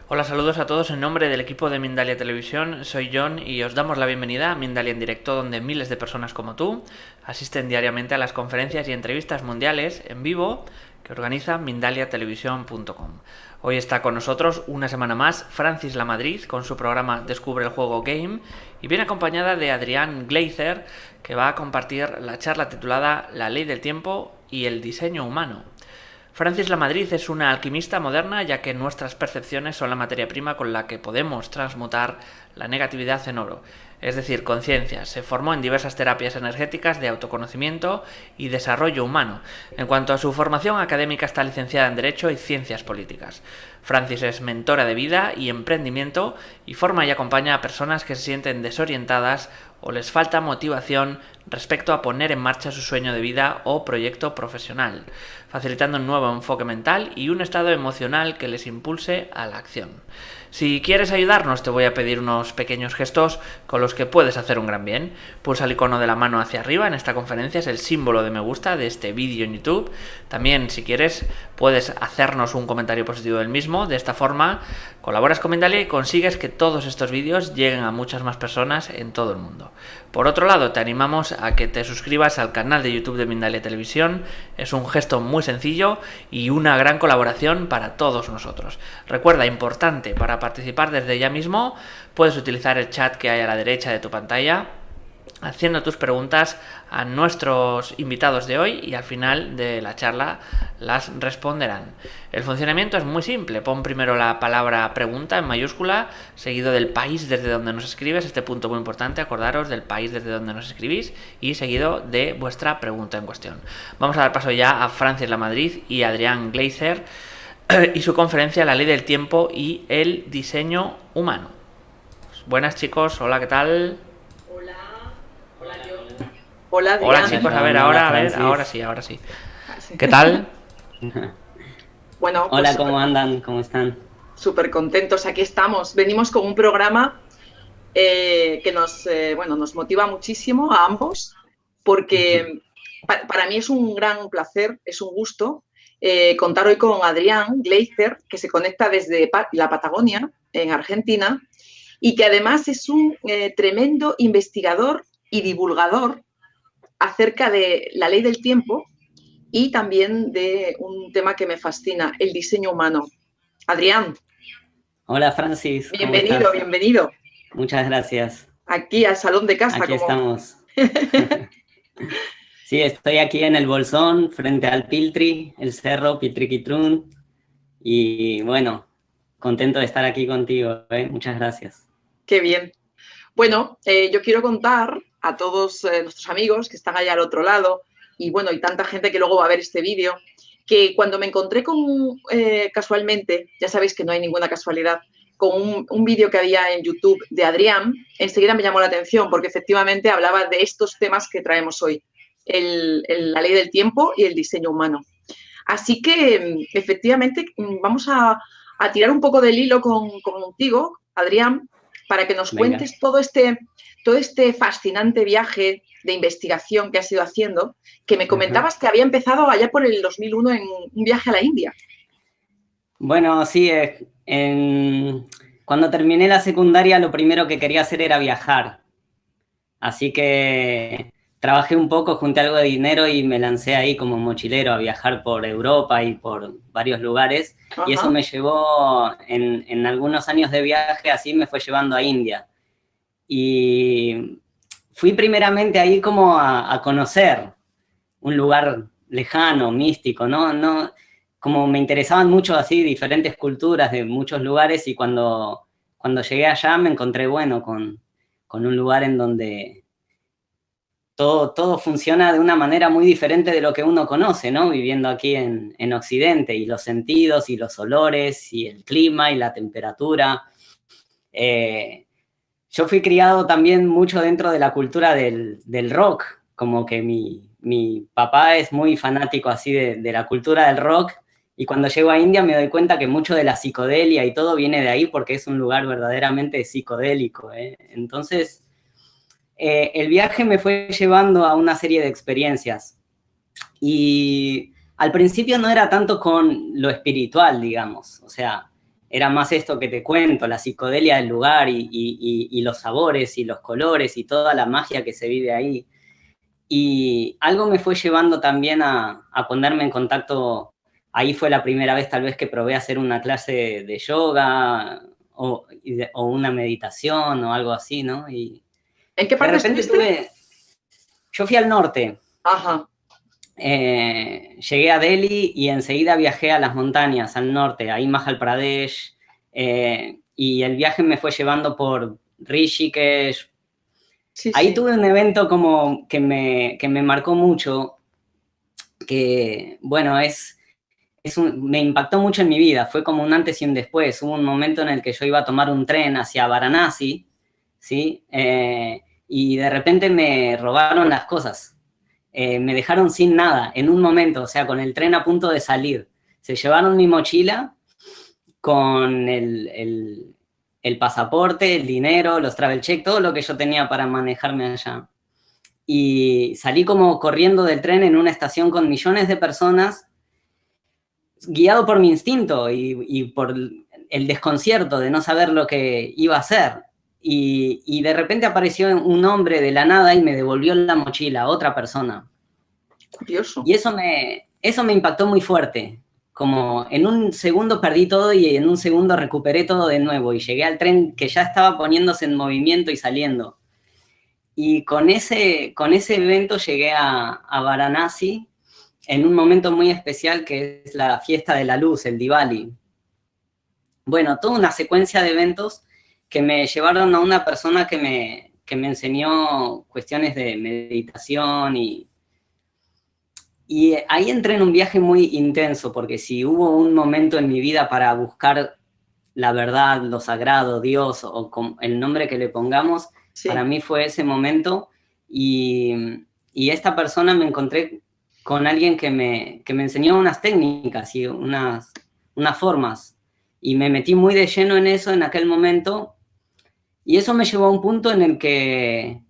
Hola, saludos a todos en nombre del equipo de Mindalia Televisión. Soy John y os damos la bienvenida a Mindalia en directo, donde miles de personas como tú asisten diariamente a las conferencias y entrevistas mundiales en vivo que organiza mindaliatelevisión.com. Hoy está con nosotros una semana más Francis Lamadrid con su programa Descubre el Juego Game y viene acompañada de Adrián Gleiser, que va a compartir la charla titulada La Ley del Tiempo y el Diseño Humano. Francis Lamadrid es una alquimista moderna, ya que nuestras percepciones son la materia prima con la que podemos transmutar la negatividad en oro, es decir, conciencia. Se formó en diversas terapias energéticas de autoconocimiento y desarrollo humano. En cuanto a su formación académica, está licenciada en Derecho y Ciencias Políticas. Francis es mentora de vida y emprendimiento y forma y acompaña a personas que se sienten desorientadas o les falta motivación respecto a poner en marcha su sueño de vida o proyecto profesional, facilitando un nuevo enfoque mental y un estado emocional que les impulse a la acción. Si quieres ayudarnos, te voy a pedir unos pequeños gestos con los que puedes hacer un gran bien. Pulsa el icono de la mano hacia arriba en esta conferencia, es el símbolo de me gusta de este vídeo en YouTube. También, si quieres, puedes hacernos un comentario positivo del mismo. De esta forma, colaboras con Mindalia y consigues que todos estos vídeos lleguen a muchas más personas en todo el mundo. Por otro lado, te animamos a que te suscribas al canal de YouTube de Mindalia Televisión. Es un gesto muy sencillo y una gran colaboración para todos nosotros. Recuerda, importante, para participar desde ya mismo, puedes utilizar el chat que hay a la derecha de tu pantalla, haciendo tus preguntas a nuestros invitados de hoy y al final de la charla las responderán. El funcionamiento es muy simple. Pon primero la palabra pregunta en mayúscula, seguido del país desde donde nos escribes, este punto muy importante, acordaros del país desde donde nos escribís, y seguido de vuestra pregunta en cuestión. Vamos a dar paso ya a Francis Lamadrid y Adrián Gleiser y su conferencia La Ley del Tiempo y el Diseño Humano. Buenas, chicos, hola, ¿qué tal? Hola, John. Hola, Adrián. Hola, chicos, a ver, ahora sí. ¿Qué tal? Bueno, hola, pues, ¿cómo andan? ¿Cómo están? Súper contentos, aquí estamos. Venimos con un programa que nos motiva muchísimo a ambos, porque para mí es un gran placer, es un gusto contar hoy con Adrián Gleiser, que se conecta desde la Patagonia, en Argentina, y que además es un tremendo investigador y divulgador acerca de la ley del tiempo y también de un tema que me fascina, el diseño humano. Adrián. Hola, Francis. ¿Cómo bienvenido, estás? bienvenido. Muchas gracias. Aquí al salón de casa. Aquí estamos. Sí, estoy aquí en el Bolsón, frente al Piltri, el cerro Piltriquitrún. Y bueno, contento de estar aquí contigo, ¿eh? Muchas gracias. Qué bien. Bueno, yo quiero contar a todos nuestros amigos que están allá al otro lado y tanta gente que luego va a ver este vídeo, que cuando me encontré casualmente, ya sabéis que no hay ninguna casualidad, con un vídeo que había en YouTube de Adrián, enseguida me llamó la atención porque efectivamente hablaba de estos temas que traemos hoy, la ley del tiempo y el diseño humano. Así que efectivamente vamos a tirar un poco del hilo contigo, Adrián, para que nos cuentes todo este fascinante viaje de investigación que has ido haciendo, que me comentabas que había empezado allá por el 2001 en un viaje a la India. Bueno, sí, cuando terminé la secundaria lo primero que quería hacer era viajar. Así que trabajé un poco, junté algo de dinero y me lancé ahí como mochilero a viajar por Europa y por varios lugares. Ajá. Y eso me llevó, en algunos años de viaje, así me fue llevando a India. Y fui primeramente ahí como a conocer un lugar lejano, místico, ¿no? Como me interesaban mucho así diferentes culturas de muchos lugares, y cuando llegué allá me encontré, con un lugar en donde todo funciona de una manera muy diferente de lo que uno conoce, ¿no? Viviendo aquí en Occidente, y los sentidos, y los olores, y el clima, y la temperatura. Yo fui criado también mucho dentro de la cultura del rock, como que mi papá es muy fanático así de la cultura del rock, y cuando llego a India me doy cuenta que mucho de la psicodelia y todo viene de ahí, porque es un lugar verdaderamente psicodélico, ¿eh? Entonces, el viaje me fue llevando a una serie de experiencias. Y al principio no era tanto con lo espiritual, digamos. O sea, era más esto que te cuento, la psicodelia del lugar y los sabores y los colores y toda la magia que se vive ahí. Y algo me fue llevando también a ponerme en contacto. Ahí fue la primera vez tal vez que probé hacer una clase de yoga o una meditación o algo así, ¿no? Y ¿En qué de parte repente estuviste? yo fui al norte, Ajá. llegué a Delhi y enseguida viajé a las montañas, al norte, a Himachal Pradesh, y el viaje me fue llevando por Rishikesh. Sí, Ahí sí. tuve un evento como que me marcó mucho, que, bueno, me impactó mucho en mi vida, fue como un antes y un después. Hubo un momento en el que yo iba a tomar un tren hacia Varanasi, ¿sí? Y de repente me robaron las cosas. Me dejaron sin nada en un momento, o sea, con el tren a punto de salir. Se llevaron mi mochila con el pasaporte, el dinero, los travel check, todo lo que yo tenía para manejarme allá. Y salí como corriendo del tren en una estación con millones de personas, guiado por mi instinto y por el desconcierto de no saber lo que iba a hacer. Y de repente apareció un hombre de la nada y me devolvió la mochila, otra persona. Curioso. Y eso me impactó muy fuerte. Como en un segundo perdí todo y en un segundo recuperé todo de nuevo y llegué al tren que ya estaba poniéndose en movimiento y saliendo. Y con ese evento llegué a Varanasi en un momento muy especial que es la fiesta de la luz, el Diwali. Bueno, toda una secuencia de eventos que me llevaron a una persona que me enseñó cuestiones de meditación y ahí entré en un viaje muy intenso, porque si hubo un momento en mi vida para buscar la verdad, lo sagrado, Dios o con el nombre que le pongamos, para Sí. mí fue ese momento y esta persona me encontré con alguien que me enseñó unas técnicas y unas formas y me metí muy de lleno en eso en aquel momento y eso me llevó a un punto en el que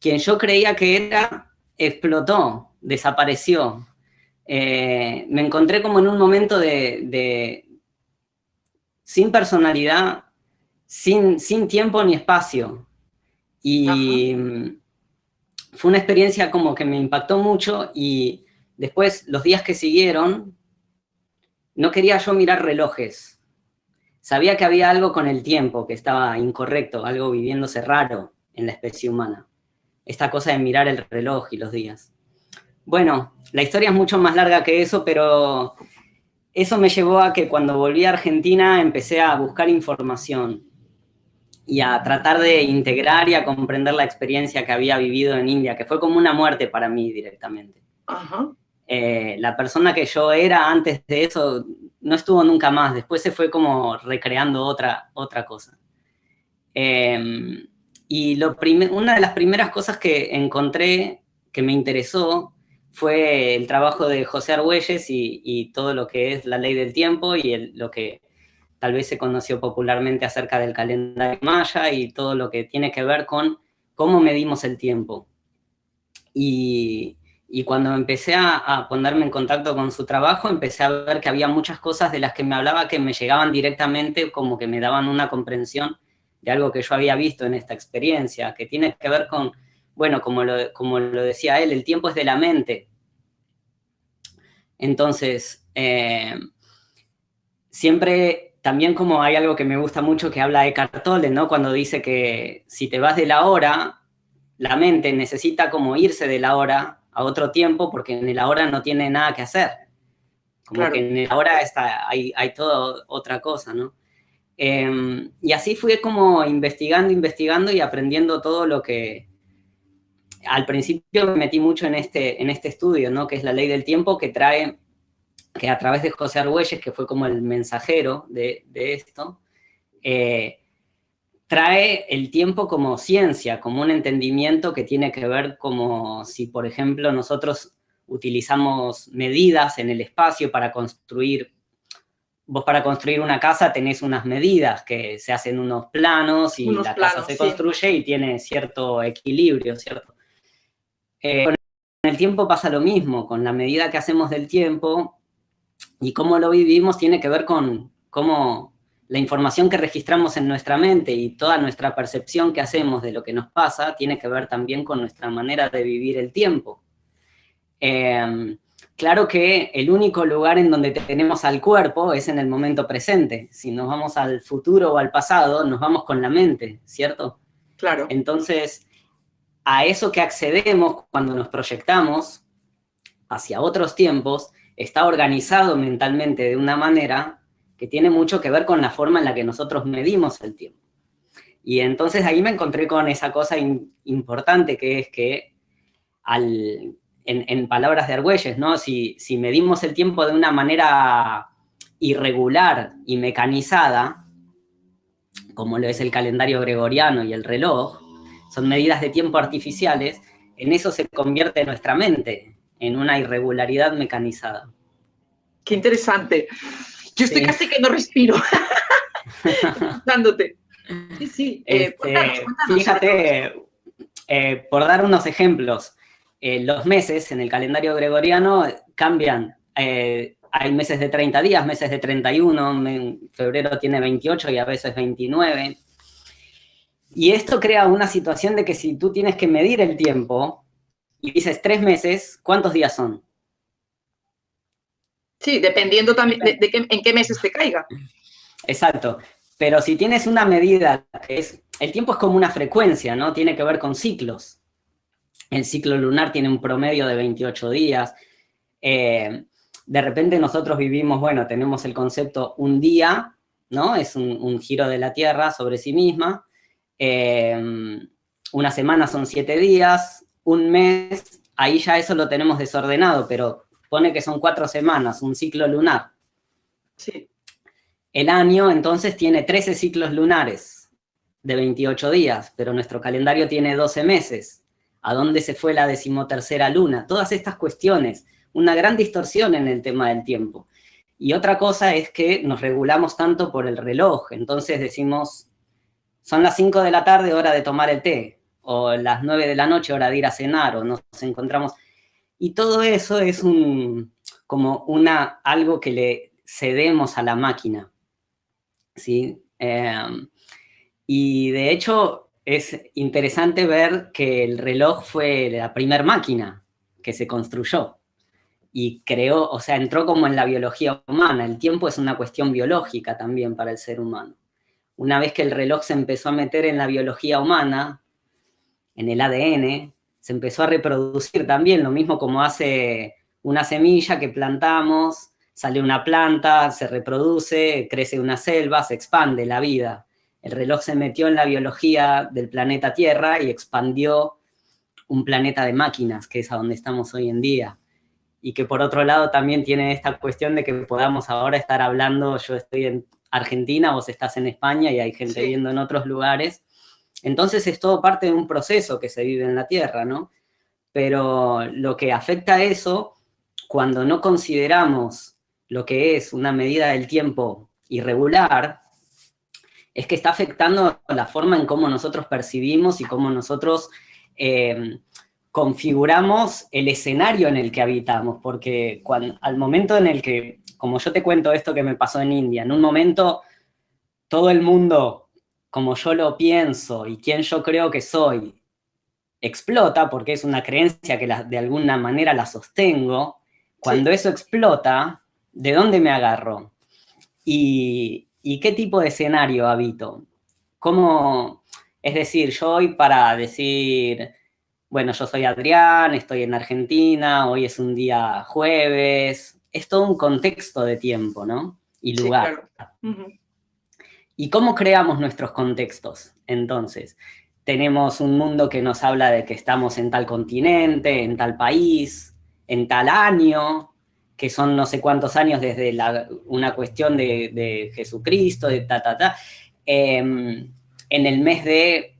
quien yo creía que era explotó, desapareció. Me encontré como en un momento de sin personalidad, sin tiempo ni espacio. Ajá. Y fue una experiencia como que me impactó mucho y después, los días que siguieron, no quería yo mirar relojes. Sabía que había algo con el tiempo que estaba incorrecto, algo viviéndose raro en la especie humana. Esta cosa de mirar el reloj y los días. Bueno, la historia es mucho más larga que eso, pero eso me llevó a que cuando volví a Argentina empecé a buscar información y a tratar de integrar y a comprender la experiencia que había vivido en India, que fue como una muerte para mí directamente. Ajá. La persona que yo era antes de eso no estuvo nunca más, después se fue como recreando otra cosa. Y una de las primeras cosas que encontré que me interesó fue el trabajo de José Argüelles y todo lo que es la ley del tiempo y lo que tal vez se conoció popularmente acerca del calendario maya y todo lo que tiene que ver con cómo medimos el tiempo. Y cuando empecé a ponerme en contacto con su trabajo, empecé a ver que había muchas cosas de las que me hablaba que me llegaban directamente, como que me daban una comprensión de algo que yo había visto en esta experiencia, que tiene que ver con, bueno, como lo decía él, el tiempo es de la mente. Entonces, siempre, también como hay algo que me gusta mucho que habla Eckhart Tolle, ¿no? Cuando dice que si te vas de la hora, la mente necesita como irse de la hora a otro tiempo porque en el ahora no tiene nada que hacer. Como Claro. que en el ahora hay toda otra cosa, ¿no? Y así fui como investigando y aprendiendo todo lo que... Al principio me metí mucho en este estudio, ¿no? Que es la ley del tiempo que a través de José Argüelles, que fue como el mensajero de esto, trae el tiempo como ciencia, como un entendimiento que tiene que ver como si, por ejemplo, nosotros utilizamos medidas en el espacio para construir vos para construir una casa tenés unas medidas que se hacen unos planos y la casa se construye y tiene cierto equilibrio, ¿cierto? Con el tiempo pasa lo mismo, con la medida que hacemos del tiempo y cómo lo vivimos tiene que ver con cómo la información que registramos en nuestra mente y toda nuestra percepción que hacemos de lo que nos pasa tiene que ver también con nuestra manera de vivir el tiempo. Claro que el único lugar en donde tenemos al cuerpo es en el momento presente. Si nos vamos al futuro o al pasado, nos vamos con la mente, ¿cierto? Claro. Entonces, a eso que accedemos cuando nos proyectamos hacia otros tiempos, está organizado mentalmente de una manera que tiene mucho que ver con la forma en la que nosotros medimos el tiempo. Y entonces ahí me encontré con esa cosa importante que es que en palabras de Argüelles, ¿no? Si medimos el tiempo de una manera irregular y mecanizada, como lo es el calendario gregoriano y el reloj, son medidas de tiempo artificiales, en eso se convierte nuestra mente, en una irregularidad mecanizada. Qué interesante. Yo estoy casi que no respiro escuchándote. Sí, sí. Cuéntanos. Fíjate, por dar unos ejemplos, los meses en el calendario gregoriano cambian. Hay meses de 30 días, meses de 31, febrero tiene 28 y a veces 29. Y esto crea una situación de que si tú tienes que medir el tiempo y dices 3 meses, ¿cuántos días son? Sí, dependiendo también en qué meses te caiga. Exacto. Pero si tienes una medida, el tiempo es como una frecuencia, ¿no? Tiene que ver con ciclos. El ciclo lunar tiene un promedio de 28 días. De repente nosotros vivimos, bueno, tenemos el concepto un día, ¿no? Es un giro de la Tierra sobre sí misma. Una semana son 7 días, un mes, ahí ya eso lo tenemos desordenado, pero pone que son 4 semanas, un ciclo lunar. Sí. El año, entonces, tiene 13 ciclos lunares de 28 días, pero nuestro calendario tiene 12 meses. ¿A dónde se fue la 13ª luna? Todas estas cuestiones, una gran distorsión en el tema del tiempo. Y otra cosa es que nos regulamos tanto por el reloj, entonces decimos, son las 5 de la tarde, hora de tomar el té, o las 9 de la noche, hora de ir a cenar, o nos encontramos. Y todo eso es como algo que le cedemos a la máquina, ¿sí? Y de hecho es interesante ver que el reloj fue la primera máquina que se construyó y creó, o sea, entró como en la biología humana. El tiempo es una cuestión biológica también para el ser humano. Una vez que el reloj se empezó a meter en la biología humana, en el ADN, se empezó a reproducir también, lo mismo como hace una semilla que plantamos, sale una planta, se reproduce, crece una selva, se expande la vida. El reloj se metió en la biología del planeta Tierra y expandió un planeta de máquinas, que es a donde estamos hoy en día. Y que por otro lado también tiene esta cuestión de que podamos ahora estar hablando, yo estoy en Argentina, vos estás en España y hay gente viendo en otros lugares. Entonces es todo parte de un proceso que se vive en la Tierra, ¿no? Pero lo que afecta a eso, cuando no consideramos lo que es una medida del tiempo irregular, es que está afectando la forma en cómo nosotros percibimos y cómo nosotros configuramos el escenario en el que habitamos, porque al momento en el que, como yo te cuento esto que me pasó en India, en un momento todo el mundo, como yo lo pienso y quien yo creo que soy, explota, porque es una creencia que de alguna manera la sostengo. Cuando eso explota, ¿de dónde me agarro? ¿Y qué tipo de escenario habito? ¿Cómo? Es decir, yo hoy para decir, bueno, yo soy Adrián, estoy en Argentina, hoy es un día jueves, es todo un contexto de tiempo, ¿no? Y lugar. Sí, claro. Uh-huh. ¿Y cómo creamos nuestros contextos? Entonces, tenemos un mundo que nos habla de que estamos en tal continente, en tal país, en tal año, que son no sé cuántos años desde una cuestión de Jesucristo, de en el mes de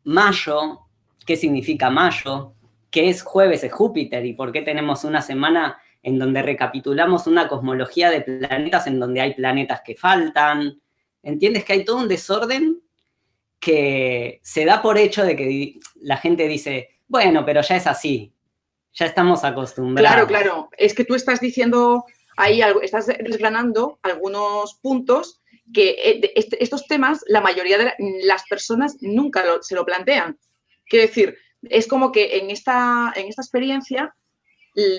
mayo, ¿qué significa mayo? ¿Qué es jueves? Es Júpiter. ¿Y por qué tenemos una semana en donde recapitulamos una cosmología de planetas en donde hay planetas que faltan. ¿Entiendes que hay todo un desorden que se da por hecho de que la gente dice, bueno, pero ya es así, ya estamos acostumbrados? Claro. Es que tú estás diciendo ahí, estás desgranando algunos puntos que estos temas, la mayoría de las personas nunca se lo plantean. Quiero decir, es como que en esta experiencia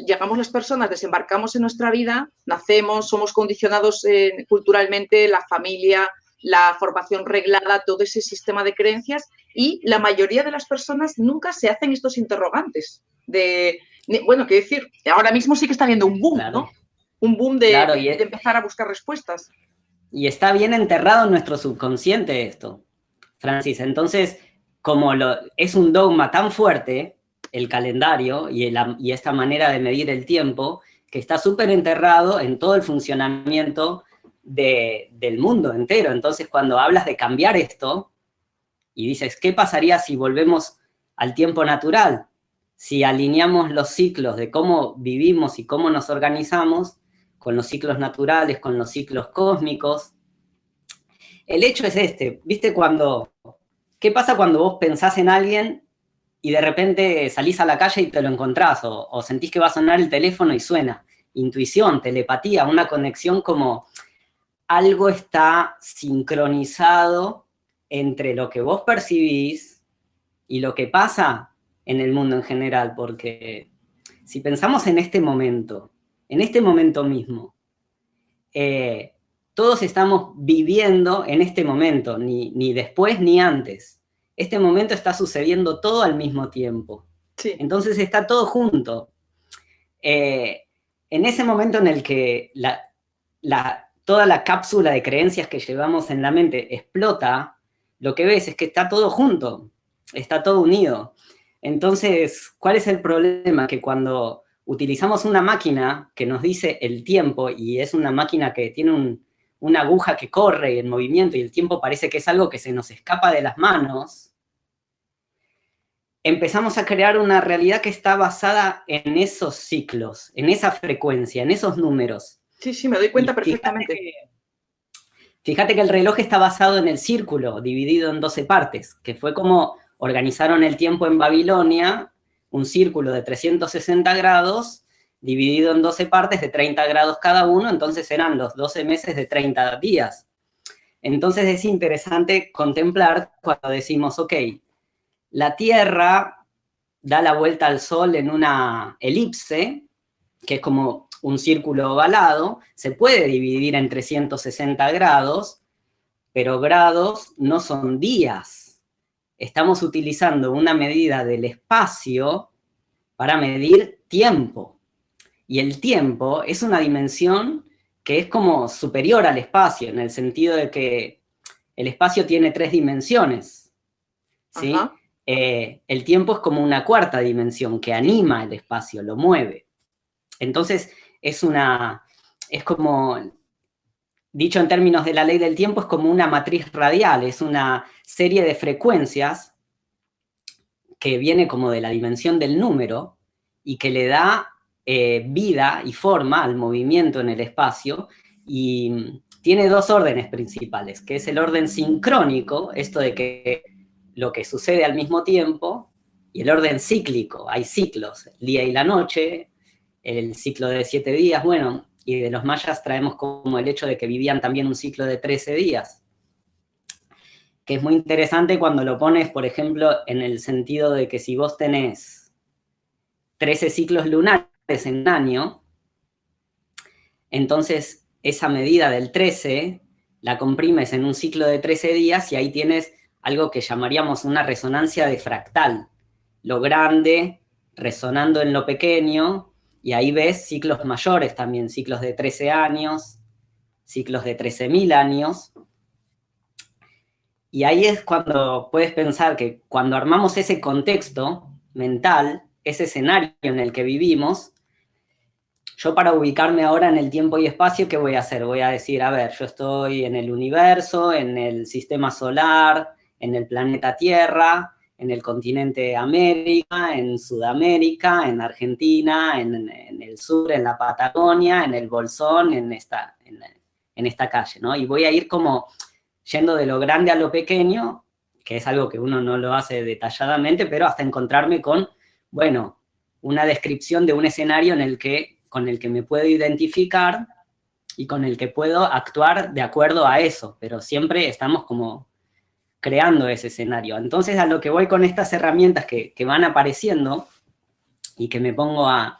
llegamos las personas, desembarcamos en nuestra vida, nacemos, somos condicionados culturalmente, la familia, la formación reglada, todo ese sistema de creencias, y la mayoría de las personas nunca se hacen estos interrogantes bueno, quiero decir, ahora mismo sí que está habiendo un boom, Claro. ¿no? Un boom de empezar a buscar respuestas. Y está bien enterrado en nuestro subconsciente esto, Francis. Entonces, como es un dogma tan fuerte, el calendario y esta manera de medir el tiempo, que está súper enterrado en todo el funcionamiento del mundo entero. Entonces, cuando hablas de cambiar esto y dices, ¿qué pasaría si volvemos al tiempo natural? Si alineamos los ciclos de cómo vivimos y cómo nos organizamos con los ciclos naturales, con los ciclos cósmicos. El hecho es este, ¿viste? ¿Qué pasa cuando vos pensás en alguien y de repente salís a la calle y te lo encontrás, o sentís que va a sonar el teléfono y suena? Intuición, telepatía, una conexión, como algo está sincronizado entre lo que vos percibís y lo que pasa en el mundo en general, porque si pensamos en este momento mismo, todos estamos viviendo en este momento, ni después ni antes. Este momento está sucediendo todo al mismo tiempo. Sí. Entonces está todo junto. En ese momento en el que toda la cápsula de creencias que llevamos en la mente explota, lo que ves es que está todo junto, está todo unido. Entonces, ¿cuál es el problema? Que cuando utilizamos una máquina que nos dice el tiempo, y es una máquina que tiene una aguja que corre en movimiento y el tiempo parece que es algo que se nos escapa de las manos, empezamos a crear una realidad que está basada en esos ciclos, en esa frecuencia, en esos números. Sí, me doy cuenta perfectamente. Fíjate que el reloj está basado en el círculo, dividido en 12 partes, que fue como organizaron el tiempo en Babilonia, un círculo de 360 grados, dividido en 12 partes de 30 grados cada uno, entonces eran los 12 meses de 30 días. Entonces es interesante contemplar cuando decimos, ok, la Tierra da la vuelta al Sol en una elipse, que es como un círculo ovalado, se puede dividir en 360 grados, pero grados no son días. Estamos utilizando una medida del espacio para medir tiempo. Y el tiempo es una dimensión que es como superior al espacio, en el sentido de que el espacio tiene 3 dimensiones, ¿sí? El tiempo es como una cuarta dimensión que anima el espacio, lo mueve. Entonces, es como, dicho en términos de la ley del tiempo, es como una matriz radial, es una serie de frecuencias que viene como de la dimensión del número y que le da vida y forma al movimiento en el espacio, y tiene 2 órdenes principales, que es el orden sincrónico, esto de que lo que sucede al mismo tiempo, y el orden cíclico, hay ciclos, el día y la noche, el ciclo de 7 días, bueno, y de los mayas traemos como el hecho de que vivían también un ciclo de 13 días, que es muy interesante cuando lo pones, por ejemplo, en el sentido de que si vos tenés 13 ciclos lunares en un año, entonces esa medida del 13 la comprimes en un ciclo de 13 días y ahí tienes algo que llamaríamos una resonancia de fractal, lo grande resonando en lo pequeño, y ahí ves ciclos mayores también, ciclos de 13 años, ciclos de 13.000 años. Y ahí es cuando puedes pensar que cuando armamos ese contexto mental, ese escenario en el que vivimos, yo para ubicarme ahora en el tiempo y espacio, ¿qué voy a hacer? Voy a decir, a ver, yo estoy en el universo, en el sistema solar, en el planeta Tierra, en el continente América, en Sudamérica, en Argentina, en el sur, en la Patagonia, en el Bolsón, en esta calle, ¿no? Y voy a ir como yendo de lo grande a lo pequeño, que es algo que uno no lo hace detalladamente, pero hasta encontrarme con, bueno, una descripción de un escenario con el que me puedo identificar y con el que puedo actuar de acuerdo a eso, pero siempre estamos como creando ese escenario. Entonces, a lo que voy con estas herramientas que van apareciendo y que me pongo a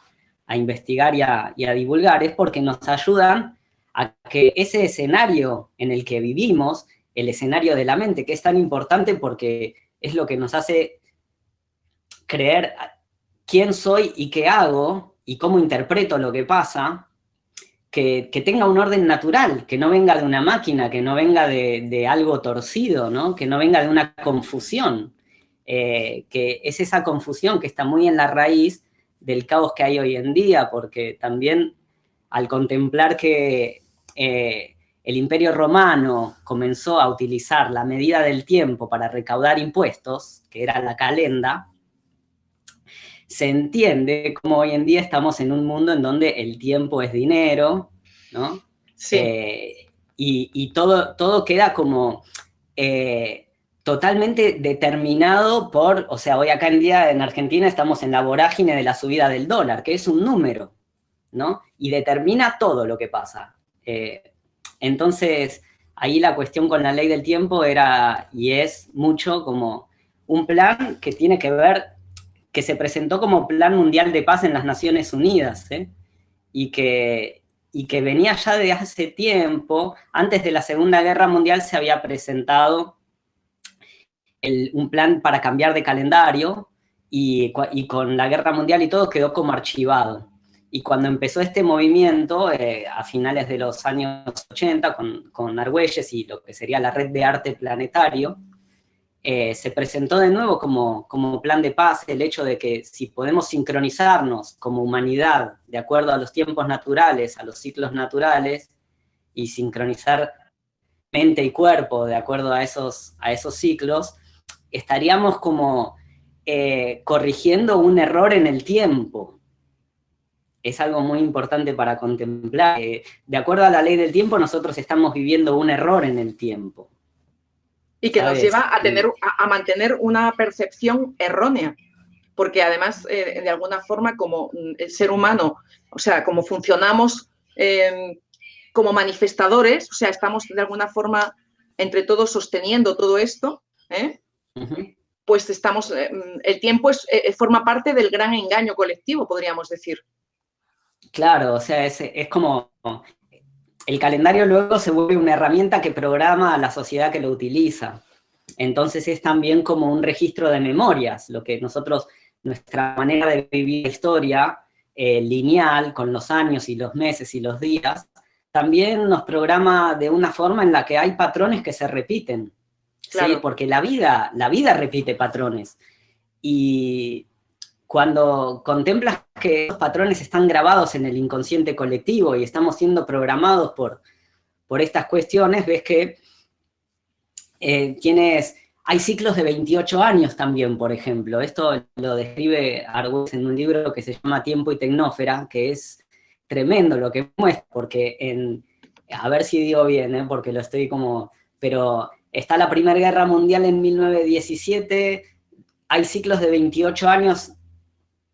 investigar y a divulgar es porque nos ayudan a que ese escenario en el que vivimos, el escenario de la mente, que es tan importante porque es lo que nos hace creer quién soy y qué hago y cómo interpreto lo que pasa, que tenga un orden natural, que no venga de una máquina, que no venga de algo torcido, ¿no? Que no venga de una confusión, que es esa confusión que está muy en la raíz del caos que hay hoy en día, porque también al contemplar que el Imperio Romano comenzó a utilizar la medida del tiempo para recaudar impuestos, que era la calenda, se entiende cómo hoy en día estamos en un mundo en donde el tiempo es dinero, ¿no? Sí. Y todo queda como totalmente determinado por, o sea, hoy acá en día en Argentina estamos en la vorágine de la subida del dólar, que es un número, ¿no? Y determina todo lo que pasa. Entonces, ahí la cuestión con la ley del tiempo era, y es mucho como un plan que tiene que ver, que se presentó como Plan Mundial de Paz en las Naciones Unidas, y que venía ya de hace tiempo. Antes de la Segunda Guerra Mundial se había presentado un plan para cambiar de calendario, y con la Guerra Mundial y todo quedó como archivado. Y cuando empezó este movimiento, a finales de los años 80, con Argüelles y lo que sería la Red de Arte Planetario, se presentó de nuevo como plan de paz el hecho de que si podemos sincronizarnos como humanidad de acuerdo a los tiempos naturales, a los ciclos naturales, y sincronizar mente y cuerpo de acuerdo a esos ciclos, estaríamos como corrigiendo un error en el tiempo. Es algo muy importante para contemplar. De acuerdo a la ley del tiempo, nosotros estamos viviendo un error en el tiempo. Y que nos lleva a mantener una percepción errónea, porque además, de alguna forma, como el ser humano, o sea, como funcionamos como manifestadores, o sea, estamos de alguna forma entre todos sosteniendo todo esto, pues estamos, el tiempo forma parte del gran engaño colectivo, podríamos decir. Claro, o sea, es como... El calendario luego se vuelve una herramienta que programa a la sociedad que lo utiliza. Entonces es también como un registro de memorias, lo que nuestra manera de vivir la historia lineal, con los años y los meses y los días, también nos programa de una forma en la que hay patrones que se repiten. Claro. ¿Sí? Porque la vida repite patrones. Y cuando contemplas que esos patrones están grabados en el inconsciente colectivo y estamos siendo programados por estas cuestiones, ves que hay ciclos de 28 años también, por ejemplo. Esto lo describe Argüelles en un libro que se llama Tiempo y Tecnósfera, que es tremendo lo que muestra, porque a ver si digo bien, porque lo estoy como... Pero está la Primera Guerra Mundial en 1917, hay ciclos de 28 años...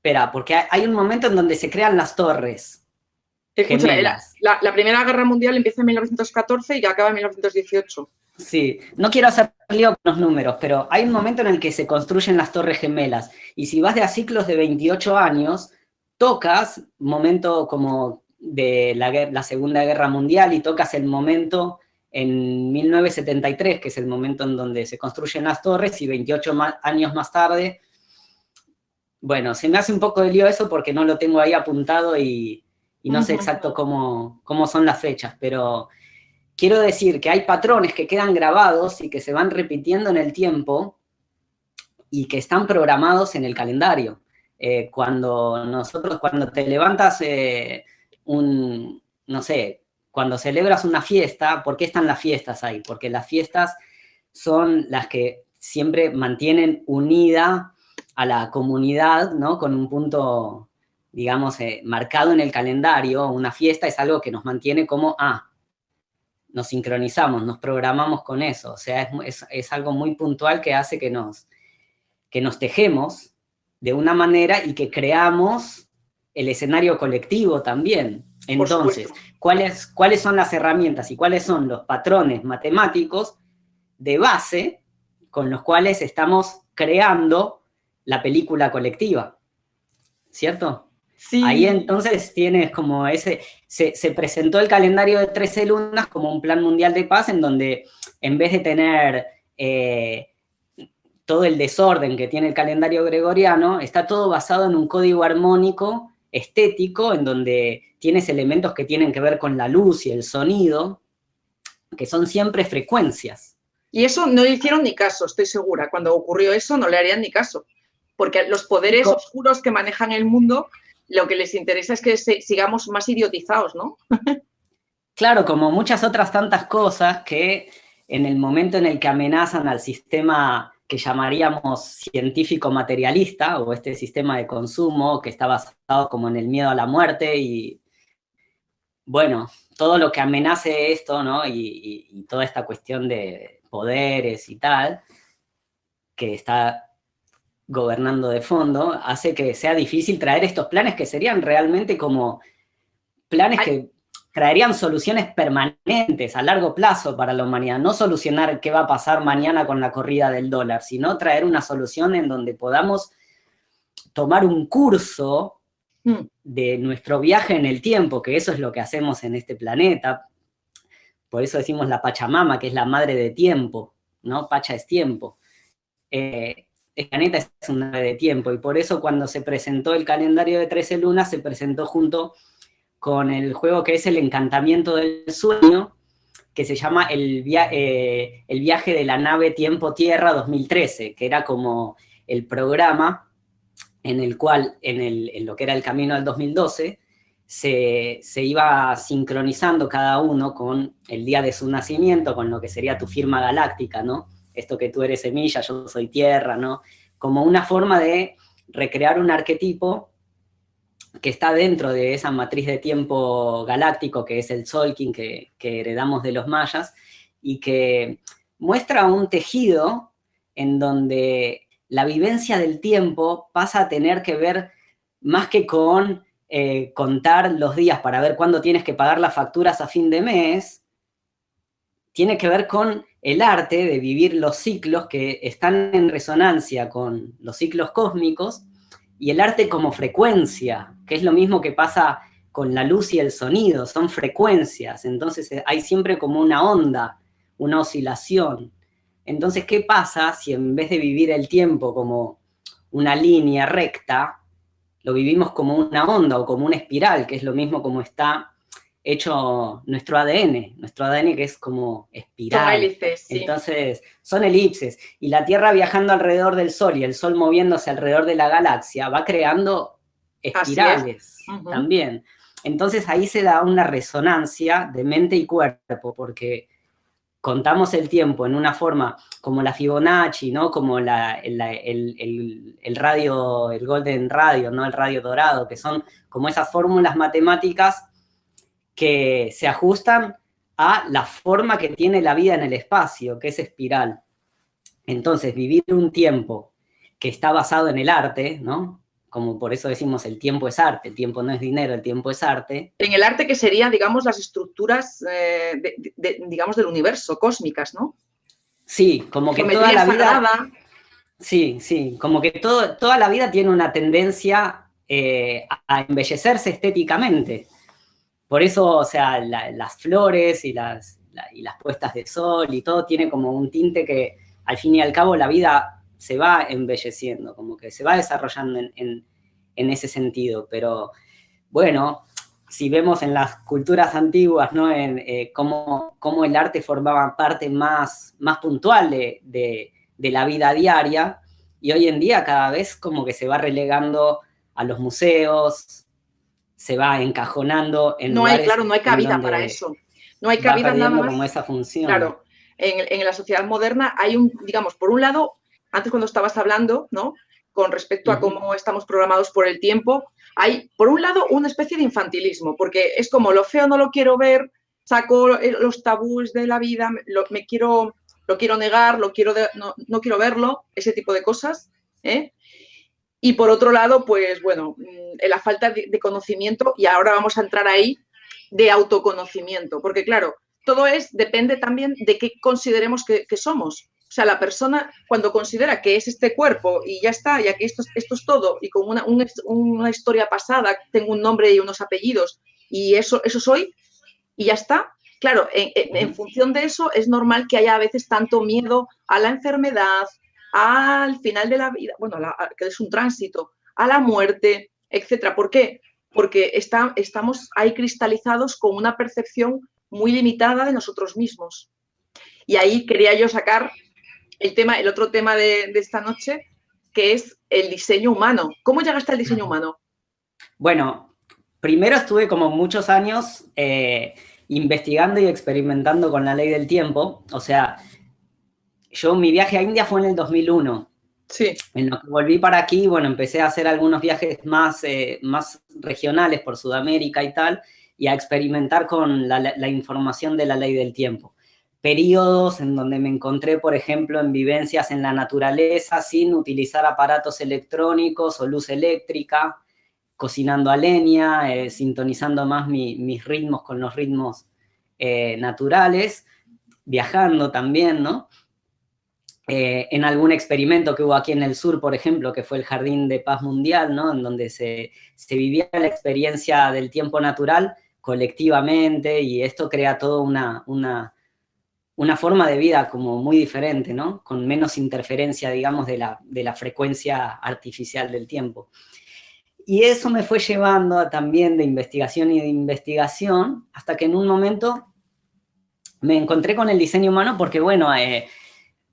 Espera, porque hay un momento en donde se crean las torres. Escucha, la Primera Guerra Mundial empieza en 1914 y acaba en 1918. Sí, no quiero hacer lío con los números, pero hay un momento en el que se construyen las torres gemelas. Y si vas de a ciclos de 28 años, tocas momento como de la Segunda Guerra Mundial y tocas el momento en 1973, que es el momento en donde se construyen las torres, y 28 años más tarde... Bueno, se me hace un poco de lío eso porque no lo tengo ahí apuntado y no sé exacto cómo son las fechas, pero quiero decir que hay patrones que quedan grabados y que se van repitiendo en el tiempo y que están programados en el calendario. Cuando te levantas no sé, cuando celebras una fiesta, ¿por qué están las fiestas ahí? Porque las fiestas son las que siempre mantienen unida a la comunidad, ¿no? Con un punto, digamos, marcado en el calendario. Una fiesta es algo que nos mantiene como, nos sincronizamos, nos programamos con eso. O sea, es algo muy puntual que hace que nos tejemos de una manera y que creamos el escenario colectivo también. Entonces, ¿cuáles son las herramientas y cuáles son los patrones matemáticos de base con los cuales estamos creando la película colectiva? ¿Cierto? Sí. Ahí entonces tienes como se presentó el calendario de 13 lunas como un plan mundial de paz en donde en vez de tener todo el desorden que tiene el calendario gregoriano, está todo basado en un código armónico estético en donde tienes elementos que tienen que ver con la luz y el sonido, que son siempre frecuencias. Y eso no le hicieron ni caso, estoy segura. Cuando ocurrió eso no le harían ni caso, porque los poderes oscuros que manejan el mundo, lo que les interesa es que sigamos más idiotizados, ¿no? Claro, como muchas otras tantas cosas que en el momento en el que amenazan al sistema que llamaríamos científico materialista, o este sistema de consumo que está basado como en el miedo a la muerte y, bueno, todo lo que amenace esto, ¿no? Y toda esta cuestión de poderes y tal, que está gobernando de fondo, hace que sea difícil traer estos planes que serían realmente como planes que traerían soluciones permanentes a largo plazo para la humanidad. No solucionar qué va a pasar mañana con la corrida del dólar, sino traer una solución en donde podamos tomar un curso de nuestro viaje en el tiempo, que eso es lo que hacemos en este planeta. Por eso decimos la Pachamama, que es la madre de tiempo, ¿no? Pacha es tiempo. El planeta es una madre de tiempo, y por eso cuando se presentó el calendario de 13 lunas, se presentó junto con el juego que es el encantamiento del sueño, que se llama el viaje de la nave Tiempo-Tierra 2013, que era como el programa en el cual, en lo que era el camino del 2012, se iba sincronizando cada uno con el día de su nacimiento, con lo que sería tu firma galáctica, ¿no? Esto que tú eres semilla, yo soy tierra, ¿no? Como una forma de recrear un arquetipo que está dentro de esa matriz de tiempo galáctico que es el Tzolk'in que heredamos de los mayas, y que muestra un tejido en donde la vivencia del tiempo pasa a tener que ver más que con contar los días para ver cuándo tienes que pagar las facturas a fin de mes, tiene que ver con el arte de vivir los ciclos que están en resonancia con los ciclos cósmicos, y el arte como frecuencia, que es lo mismo que pasa con la luz y el sonido, son frecuencias, entonces hay siempre como una onda, una oscilación. Entonces, ¿qué pasa si en vez de vivir el tiempo como una línea recta, lo vivimos como una onda o como una espiral, que es lo mismo como está hecho nuestro ADN que es como espiral. Son hélices, sí. Entonces, son elipses. Y la Tierra viajando alrededor del Sol y el Sol moviéndose alrededor de la galaxia va creando espirales también. Entonces, ahí se da una resonancia de mente y cuerpo, porque contamos el tiempo en una forma como la Fibonacci, ¿no? Como el radio, el Golden Radio, ¿no? El radio dorado, que son como esas fórmulas matemáticas que se ajustan a la forma que tiene la vida en el espacio, que es espiral. Entonces, vivir un tiempo que está basado en el arte, ¿no? Como por eso decimos el tiempo es arte, el tiempo no es dinero, el tiempo es arte. En el arte que serían, digamos, las estructuras, digamos, del universo, cósmicas, ¿no? Sí, como que toda la vida... Sagrada. Sí, como que toda la vida tiene una tendencia a embellecerse estéticamente. Por eso, o sea, las flores y las puestas de sol y todo tiene como un tinte que, al fin y al cabo, la vida se va embelleciendo, como que se va desarrollando en ese sentido. Bueno, si vemos en las culturas antiguas, ¿no? Cómo el arte formaba parte más puntual de la vida diaria, y hoy en día cada vez como que se va relegando a los museos, se va encajonando en lugares... No hay cabida para eso. No hay cabida nada más. como esa función. Claro, en la sociedad moderna hay un, digamos, por un lado, antes cuando estabas hablando, ¿no? Con respecto a cómo estamos programados por el tiempo, hay, por un lado, una especie de infantilismo, porque es como lo feo no lo quiero ver, saco los tabúes de la vida, lo quiero negar, no quiero verlo, ese tipo de cosas, ¿eh? Y por otro lado, pues bueno, la falta de conocimiento, y ahora vamos a entrar ahí, de autoconocimiento, porque claro, todo depende también de qué consideremos que somos. O sea, la persona cuando considera que es este cuerpo y ya está, y aquí esto es todo, y con una historia pasada, tengo un nombre y unos apellidos, y eso soy, y ya está. Claro, en función de eso es normal que haya a veces tanto miedo a la enfermedad, al final de la vida, bueno, que es un tránsito, a la muerte, etcétera. ¿Por qué? Porque estamos ahí cristalizados con una percepción muy limitada de nosotros mismos. Y ahí quería yo sacar el otro tema de esta noche, que es el diseño humano. ¿Cómo llegaste al diseño humano? Bueno, primero estuve como muchos años investigando y experimentando con la ley del tiempo. O sea, mi viaje a India fue en el 2001. Sí. En lo que volví para aquí, bueno, empecé a hacer algunos viajes más regionales por Sudamérica y tal, y a experimentar con la información de la ley del tiempo. Periodos en donde me encontré, por ejemplo, en vivencias en la naturaleza sin utilizar aparatos electrónicos o luz eléctrica, cocinando a leña, sintonizando más mis ritmos con los ritmos naturales, viajando también, ¿no? En algún experimento que hubo aquí en el sur, por ejemplo, que fue el Jardín de Paz Mundial, ¿no? En donde se vivía la experiencia del tiempo natural colectivamente, y esto crea toda una forma de vida como muy diferente, ¿no? Con menos interferencia, digamos, de la frecuencia artificial del tiempo. Y eso me fue llevando también de investigación, hasta que en un momento me encontré con el diseño humano, porque, bueno,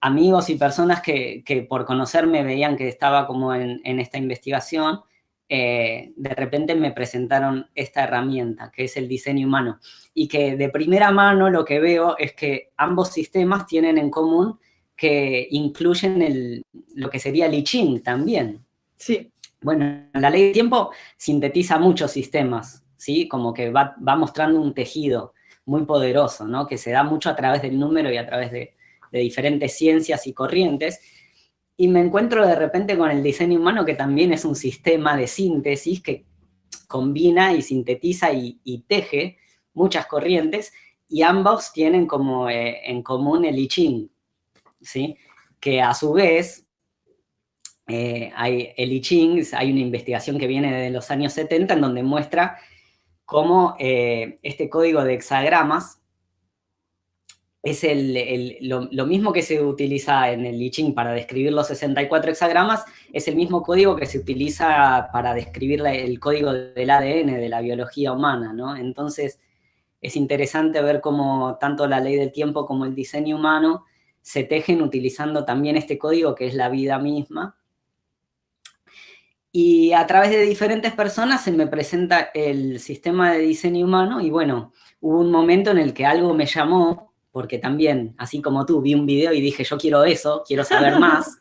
amigos y personas que por conocerme veían que estaba como en esta investigación, de repente me presentaron esta herramienta, que es el diseño humano, y que de primera mano lo que veo es que ambos sistemas tienen en común que incluyen lo que sería el I Ching también. Sí. Bueno, la ley del tiempo sintetiza muchos sistemas, ¿sí? Como que va mostrando un tejido muy poderoso, ¿no? Que se da mucho a través del número y a través de diferentes ciencias y corrientes, y me encuentro de repente con el diseño humano, que también es un sistema de síntesis que combina y sintetiza y teje muchas corrientes, y ambos tienen como en común el I Ching, ¿sí? Que a su vez, el I Ching, hay una investigación que viene de los años 70 en donde muestra cómo este código de hexagramas es lo mismo que se utiliza en el I Ching para describir los 64 hexagramas, es el mismo código que se utiliza para describir el código del ADN de la biología humana, ¿no? Entonces, es interesante ver cómo tanto la ley del tiempo como el diseño humano se tejen utilizando también este código que es la vida misma. Y a través de diferentes personas se me presenta el sistema de diseño humano, y bueno, hubo un momento en el que algo me llamó, porque también, así como tú, vi un video y dije, yo quiero eso, quiero saber más,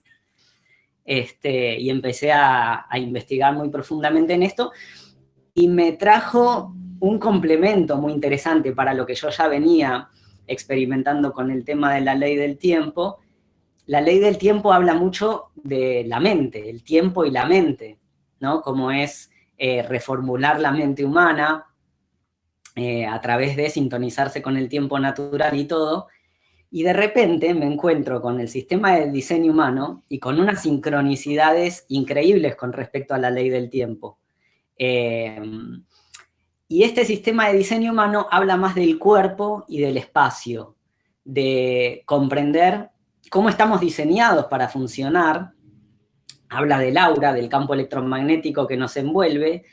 y empecé a investigar muy profundamente en esto, y me trajo un complemento muy interesante para lo que yo ya venía experimentando con el tema de la ley del tiempo. La ley del tiempo habla mucho de la mente, el tiempo y la mente, ¿no? Como es reformular la mente humana, a través de sintonizarse con el tiempo natural y todo, y de repente me encuentro con el sistema del diseño humano y con unas sincronicidades increíbles con respecto a la ley del tiempo. Y este sistema de diseño humano habla más del cuerpo y del espacio, de comprender cómo estamos diseñados para funcionar, habla del aura, del campo electromagnético que nos envuelve,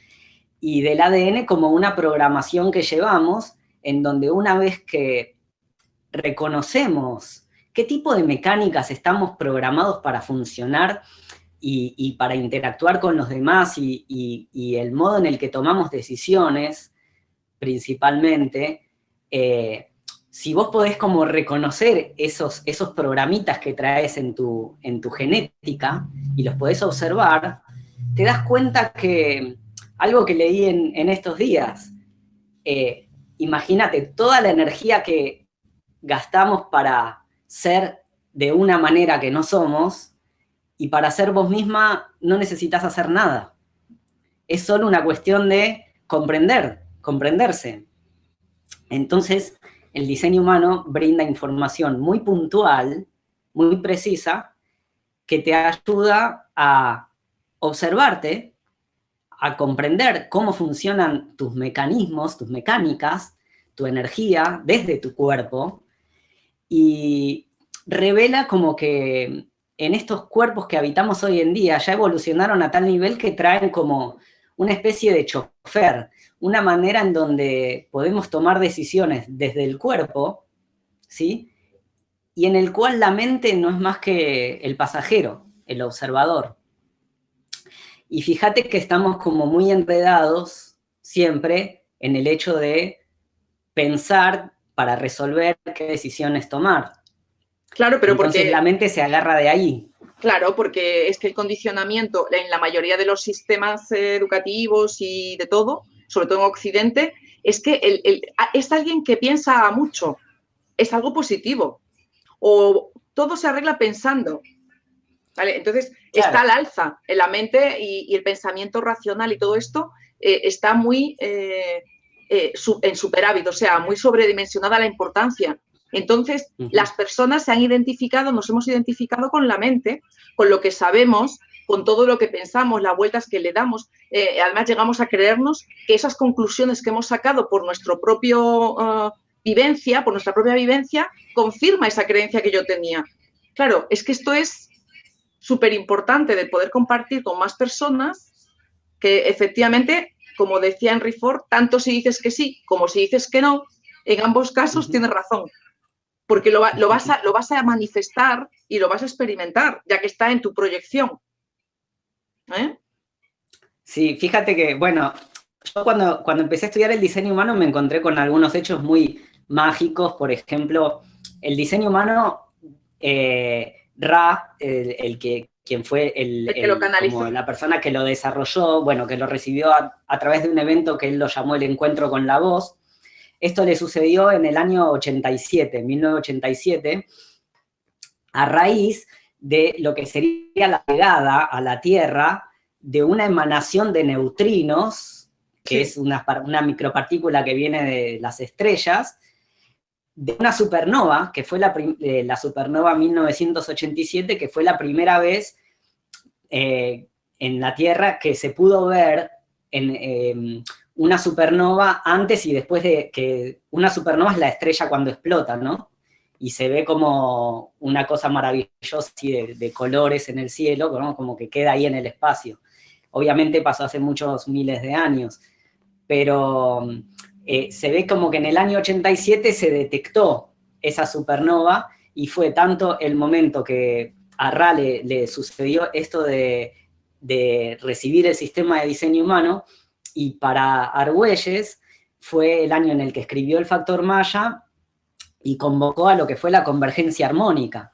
y del ADN como una programación que llevamos, en donde una vez que reconocemos qué tipo de mecánicas estamos programados para funcionar y para interactuar con los demás, y el modo en el que tomamos decisiones, principalmente, si vos podés como reconocer esos programitas que traes en tu genética y los podés observar, te das cuenta que, algo que leí en estos días, imagínate toda la energía que gastamos para ser de una manera que no somos, y para ser vos misma no necesitas hacer nada. Es solo una cuestión de comprenderse. Entonces, el diseño humano brinda información muy puntual, muy precisa, que te ayuda a observarte, a comprender cómo funcionan tus mecanismos, tus mecánicas, tu energía desde tu cuerpo, y revela como que en estos cuerpos que habitamos hoy en día ya evolucionaron a tal nivel que traen como una especie de chofer, una manera en donde podemos tomar decisiones desde el cuerpo, ¿sí? Y en el cual la mente no es más que el pasajero, el observador. Y fíjate que estamos como muy enredados siempre en el hecho de pensar para resolver qué decisiones tomar. Claro, pero entonces la mente se agarra de ahí. Claro, porque es que el condicionamiento en la mayoría de los sistemas educativos y de todo, sobre todo en Occidente, es que es alguien que piensa mucho, es algo positivo, o todo se arregla pensando, ¿vale? Entonces, claro, está al alza en la mente y el pensamiento racional y todo esto está muy en superávit, o sea, muy sobredimensionada la importancia. Entonces, las personas se han identificado, nos hemos identificado con la mente, con lo que sabemos, con todo lo que pensamos, las vueltas que le damos. Además, llegamos a creernos que esas conclusiones que hemos sacado por nuestra propia vivencia, confirma esa creencia que yo tenía. Claro, es que esto es súper importante de poder compartir con más personas, que efectivamente, como decía Henry Ford, tanto si dices que sí como si dices que no, en ambos casos tienes razón. Porque lo vas a manifestar y lo vas a experimentar, ya que está en tu proyección. Sí, fíjate que, bueno, yo cuando empecé a estudiar el diseño humano me encontré con algunos hechos muy mágicos. Por ejemplo, el diseño humano, Ra, quien fue como la persona que lo desarrolló, bueno, que lo recibió a través de un evento que él lo llamó el encuentro con la voz. Esto le sucedió en el año 87, 1987, a raíz de lo que sería la llegada a la Tierra de una emanación de neutrinos, que es una micropartícula que viene de las estrellas, de una supernova, que fue la supernova 1987, que fue la primera vez en la Tierra que se pudo ver en una supernova antes y después de que una supernova es la estrella cuando explota, ¿no? Y se ve como una cosa maravillosa de colores en el cielo, ¿no? Como que queda ahí en el espacio. Obviamente pasó hace muchos miles de años, pero se ve como que en el año 87 se detectó esa supernova y fue tanto el momento que a Ra le sucedió esto de recibir el sistema de diseño humano, y para Argüelles fue el año en el que escribió el factor Maya y convocó a lo que fue la convergencia armónica.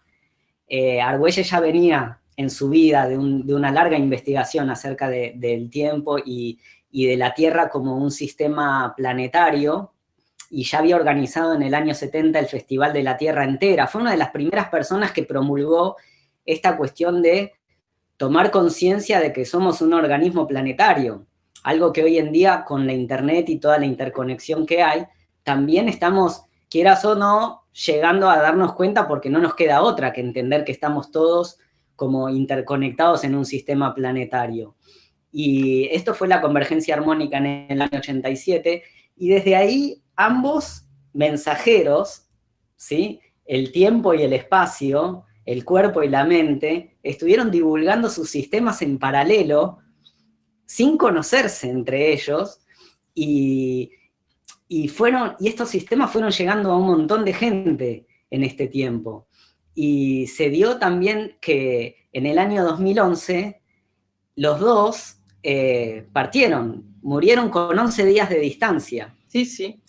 Argüelles ya venía en su vida de una larga investigación acerca del tiempo y de la Tierra como un sistema planetario, y ya había organizado en el año 70 el Festival de la Tierra Entera. Fue una de las primeras personas que promulgó esta cuestión de tomar conciencia de que somos un organismo planetario, algo que hoy en día, con la internet y toda la interconexión que hay, también estamos, quieras o no, llegando a darnos cuenta, porque no nos queda otra que entender que estamos todos como interconectados en un sistema planetario. Y esto fue la convergencia armónica en el año 87, y desde ahí ambos mensajeros, ¿sí?, el tiempo y el espacio, el cuerpo y la mente, estuvieron divulgando sus sistemas en paralelo, sin conocerse entre ellos, y estos sistemas fueron llegando a un montón de gente en este tiempo. Y se dio también que en el año 2011 los dos murieron con 11 días de distancia. Sí, sí.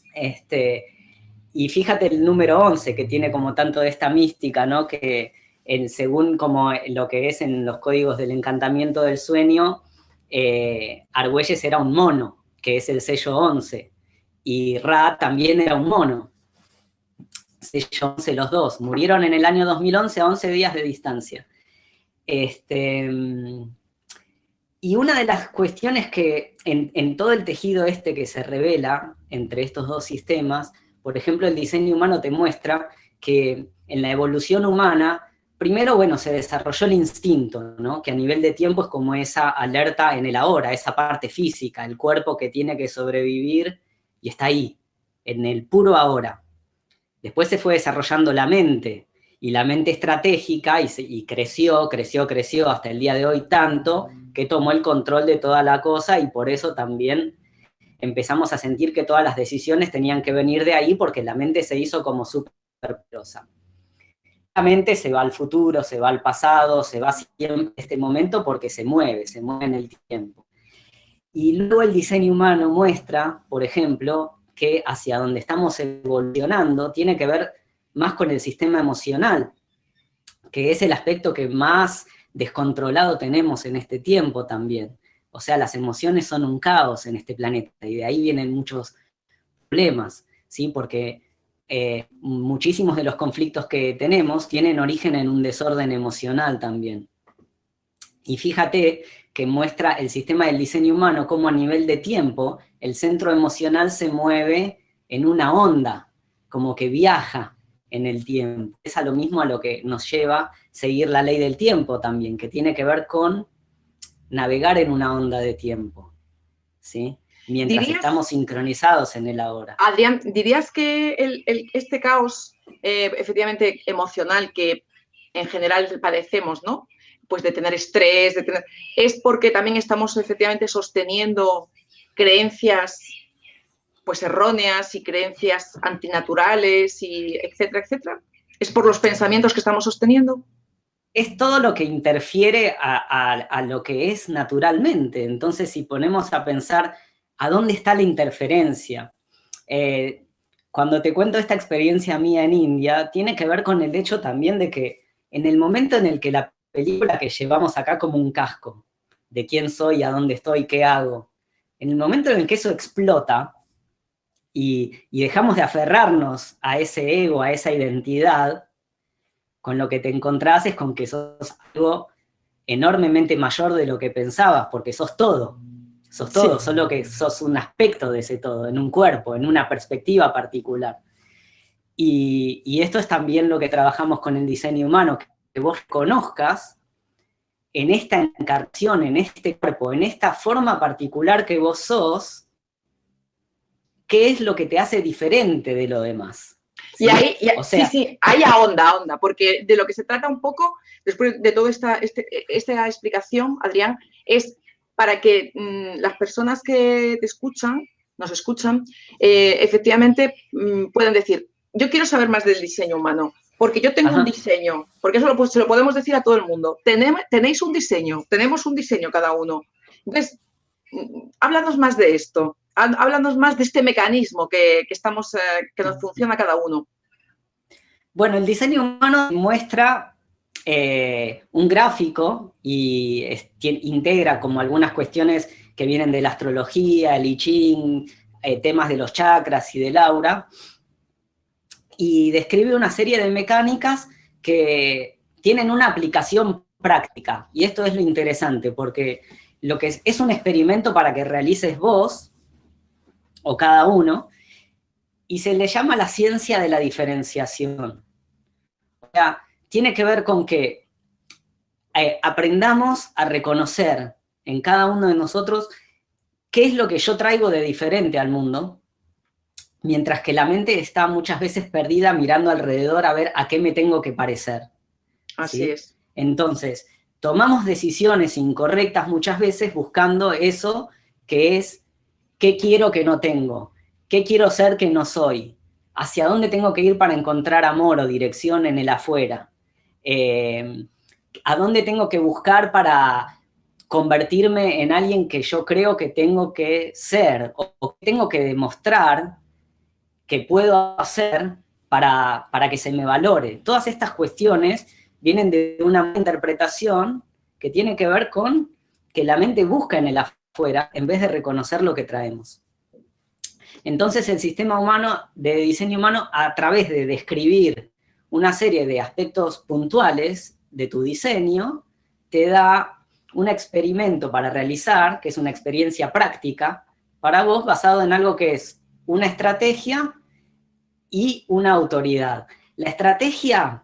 Y fíjate el número 11, que tiene como tanto de esta mística, ¿no? Que según como lo que es en los códigos del encantamiento del sueño, Argüelles era un mono, que es el sello 11, y Ra también era un mono, sello 11 los dos. Murieron en el año 2011 a 11 días de distancia. Y una de las cuestiones que en todo el tejido que se revela entre estos dos sistemas, por ejemplo, el diseño humano te muestra que en la evolución humana, primero, bueno, se desarrolló el instinto, ¿no? Que a nivel de tiempo es como esa alerta en el ahora, esa parte física, el cuerpo que tiene que sobrevivir y está ahí, en el puro ahora. Después se fue desarrollando la mente, y la mente estratégica, y creció hasta el día de hoy tanto, que tomó el control de toda la cosa, y por eso también empezamos a sentir que todas las decisiones tenían que venir de ahí, porque la mente se hizo como súper poderosa. La mente se va al futuro, se va al pasado, se va siempre a este momento porque se mueve en el tiempo. Y luego el diseño humano muestra, por ejemplo, que hacia donde estamos evolucionando tiene que ver más con el sistema emocional, que es el aspecto que más descontrolado tenemos en este tiempo también. O sea, las emociones son un caos en este planeta, y de ahí vienen muchos problemas, ¿sí? Porque muchísimos de los conflictos que tenemos tienen origen en un desorden emocional también. Y fíjate que muestra el sistema del diseño humano cómo a nivel de tiempo el centro emocional se mueve en una onda, como que viaja en el tiempo. Es a lo mismo a lo que nos lleva seguir la ley del tiempo también, que tiene que ver con navegar en una onda de tiempo, ¿sí? Mientras estamos sincronizados en el ahora. Adrián, ¿dirías que este caos efectivamente emocional que en general padecemos, ¿no? Pues de tener estrés, es porque también estamos efectivamente sosteniendo creencias pues erróneas y creencias antinaturales y etcétera, etcétera? ¿Es por los pensamientos que estamos sosteniendo? Es todo lo que interfiere a lo que es naturalmente. Entonces, si ponemos a pensar a dónde está la interferencia, cuando te cuento esta experiencia mía en India, tiene que ver con el hecho también de que en el momento en el que la película que llevamos acá como un casco, de quién soy, a dónde estoy, qué hago, en el momento en el que eso explota y dejamos de aferrarnos a ese ego, a esa identidad, con lo que te encontrás es con que sos algo enormemente mayor de lo que pensabas, porque sos todo, sí. Solo que sos un aspecto de ese todo, en un cuerpo, en una perspectiva particular. Y esto es también lo que trabajamos con el diseño humano, que vos conozcas en esta encarnación, en este cuerpo, en esta forma particular que vos sos, qué es lo que te hace diferente de lo demás. ¿Sí? Sí, ahí ahonda, porque de lo que se trata un poco, después de toda esta explicación, Adrián, es para que las personas que te escuchan, nos escuchan, efectivamente puedan decir, yo quiero saber más del diseño humano, porque yo tengo un diseño, porque eso se lo podemos decir a todo el mundo, tenéis un diseño, tenemos un diseño cada uno. Entonces, háblanos más de esto. Háblanos más de este mecanismo que nos funciona cada uno. Bueno, el diseño humano muestra un gráfico y integra como algunas cuestiones que vienen de la astrología, el I Ching, temas de los chakras y del aura, y describe una serie de mecánicas que tienen una aplicación práctica. Y esto es lo interesante, porque lo que es un experimento para que realices vos, o cada uno, y se le llama la ciencia de la diferenciación. O sea, tiene que ver con que aprendamos a reconocer en cada uno de nosotros qué es lo que yo traigo de diferente al mundo, mientras que la mente está muchas veces perdida mirando alrededor a ver a qué me tengo que parecer. Así es. Entonces, tomamos decisiones incorrectas muchas veces buscando eso que es ¿qué quiero que no tengo? ¿Qué quiero ser que no soy? ¿Hacia dónde tengo que ir para encontrar amor o dirección en el afuera? ¿A dónde tengo que buscar para convertirme en alguien que yo creo que tengo que ser? ¿O tengo que demostrar que puedo hacer para que se me valore? Todas estas cuestiones vienen de una interpretación que tiene que ver con que la mente busca en el afuera en vez de reconocer lo que traemos. Entonces el sistema humano, de diseño humano, a través de describir una serie de aspectos puntuales de tu diseño, te da un experimento para realizar, que es una experiencia práctica, para vos basado en algo que es una estrategia y una autoridad. La estrategia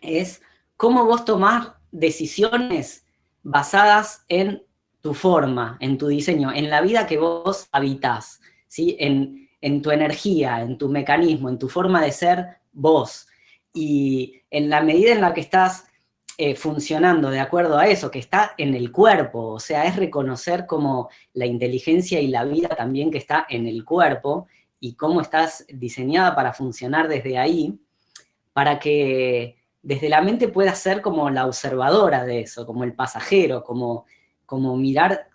es cómo vos tomás decisiones basadas en tu forma, en tu diseño, en la vida que vos habitás, ¿sí? En tu energía, en tu mecanismo, en tu forma de ser vos. Y en la medida en la que estás funcionando de acuerdo a eso, que está en el cuerpo, o sea, es reconocer como la inteligencia y la vida también que está en el cuerpo y cómo estás diseñada para funcionar desde ahí, para que desde la mente puedas ser como la observadora de eso, como el pasajero, como mirar,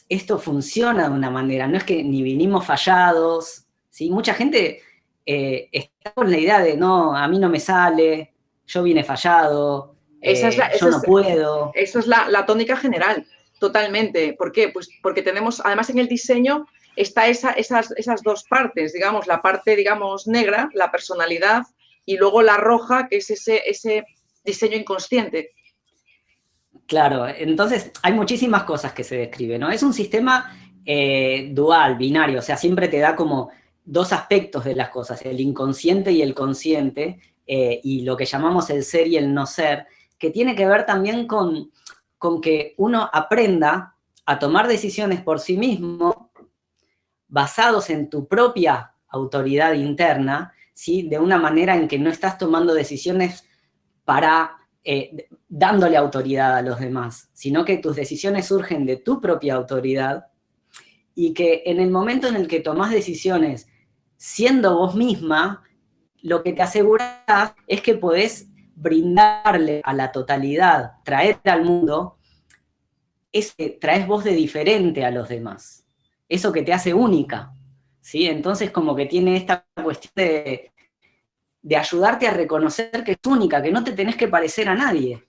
esto funciona de una manera, no es que ni vinimos fallados, ¿sí? Mucha gente está con la idea de, no, a mí no me sale, yo vine fallado, yo no puedo. Esa es la tónica general, totalmente. ¿Por qué? Pues porque tenemos, además en el diseño, está esas dos partes, digamos, la parte, digamos, negra, la personalidad, y luego la roja, que es ese diseño inconsciente. Claro, entonces hay muchísimas cosas que se describen, ¿no? Es un sistema dual, binario, o sea, siempre te da como dos aspectos de las cosas, el inconsciente y el consciente, y lo que llamamos el ser y el no ser, que tiene que ver también con que uno aprenda a tomar decisiones por sí mismo, basados en tu propia autoridad interna, ¿sí? De una manera en que no estás tomando decisiones para dándole autoridad a los demás, sino que tus decisiones surgen de tu propia autoridad y que en el momento en el que tomás decisiones siendo vos misma, lo que te aseguras es que podés brindarle a la totalidad, traer al mundo, traes vos de diferente a los demás, eso que te hace única, ¿sí? Entonces como que tiene esta cuestión de ayudarte a reconocer que es única, que no te tenés que parecer a nadie.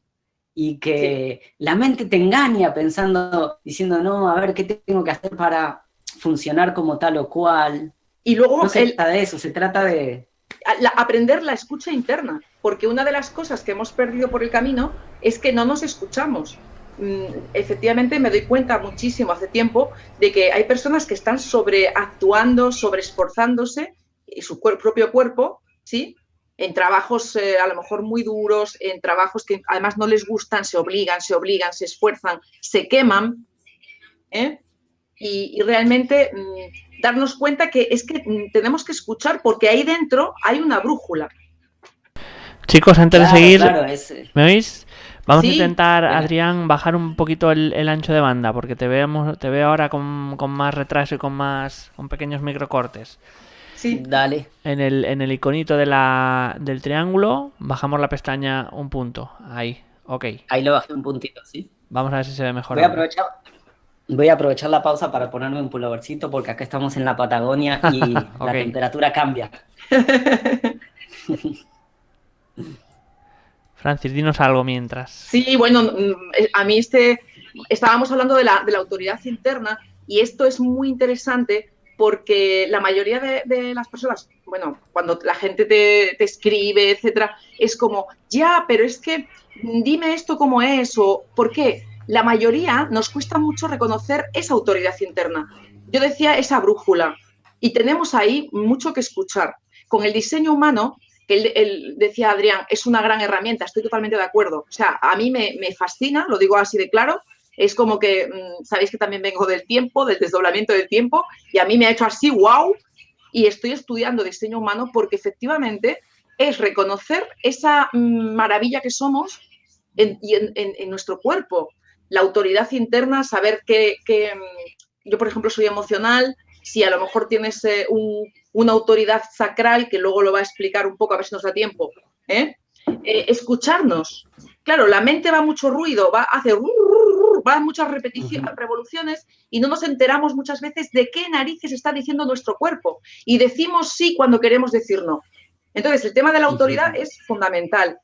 Y que la mente te engaña pensando, diciendo, no, a ver, ¿qué tengo que hacer para funcionar como tal o cual? Y luego no se trata de eso, se trata de aprender la escucha interna, porque una de las cosas que hemos perdido por el camino es que no nos escuchamos. Efectivamente me doy cuenta muchísimo hace tiempo de que hay personas que están sobreactuando, sobreesforzándose en su propio cuerpo, ¿sí? En trabajos a lo mejor muy duros, en trabajos que además no les gustan, se obligan, se esfuerzan, se queman, ¿eh? Y realmente darnos cuenta que es que tenemos que escuchar porque ahí dentro hay una brújula. Chicos, antes de seguir, ¿me oís? Vamos ¿Sí? a intentar, Adrián, bajar un poquito el ancho de banda, porque te veo ahora con más retraso y con pequeños microcortes. Sí. Dale. En el iconito del triángulo, bajamos la pestaña un punto. Ahí, ok. Ahí lo bajé un puntito, ¿sí? Vamos a ver si se ve mejor. Voy a aprovechar la pausa para ponerme un pullovercito porque acá estamos en la Patagonia y la temperatura cambia. Francis, dinos algo mientras. Sí, bueno, a mí estábamos hablando de la autoridad interna y esto es muy interesante porque la mayoría de las personas, bueno, cuando la gente te escribe, etcétera, es como, ya, pero es que dime esto cómo es o ¿por qué? La mayoría nos cuesta mucho reconocer esa autoridad interna. Yo decía esa brújula y tenemos ahí mucho que escuchar. Con el diseño humano, que él decía Adrián, es una gran herramienta, estoy totalmente de acuerdo. O sea, a mí me fascina, lo digo así de claro, es como que, sabéis que también vengo del tiempo, del desdoblamiento del tiempo, y a mí me ha hecho así, wow, y estoy estudiando diseño humano porque efectivamente es reconocer esa maravilla que somos en nuestro cuerpo. La autoridad interna, saber que yo, por ejemplo, soy emocional, si a lo mejor tienes una autoridad sacral, que luego lo va a explicar un poco, a ver si nos da tiempo, escucharnos. Claro, la mente va a mucho ruido, hace va a muchas revoluciones y no nos enteramos muchas veces de qué narices está diciendo nuestro cuerpo. Y decimos sí cuando queremos decir no. Entonces, el tema de la autoridad es fundamental.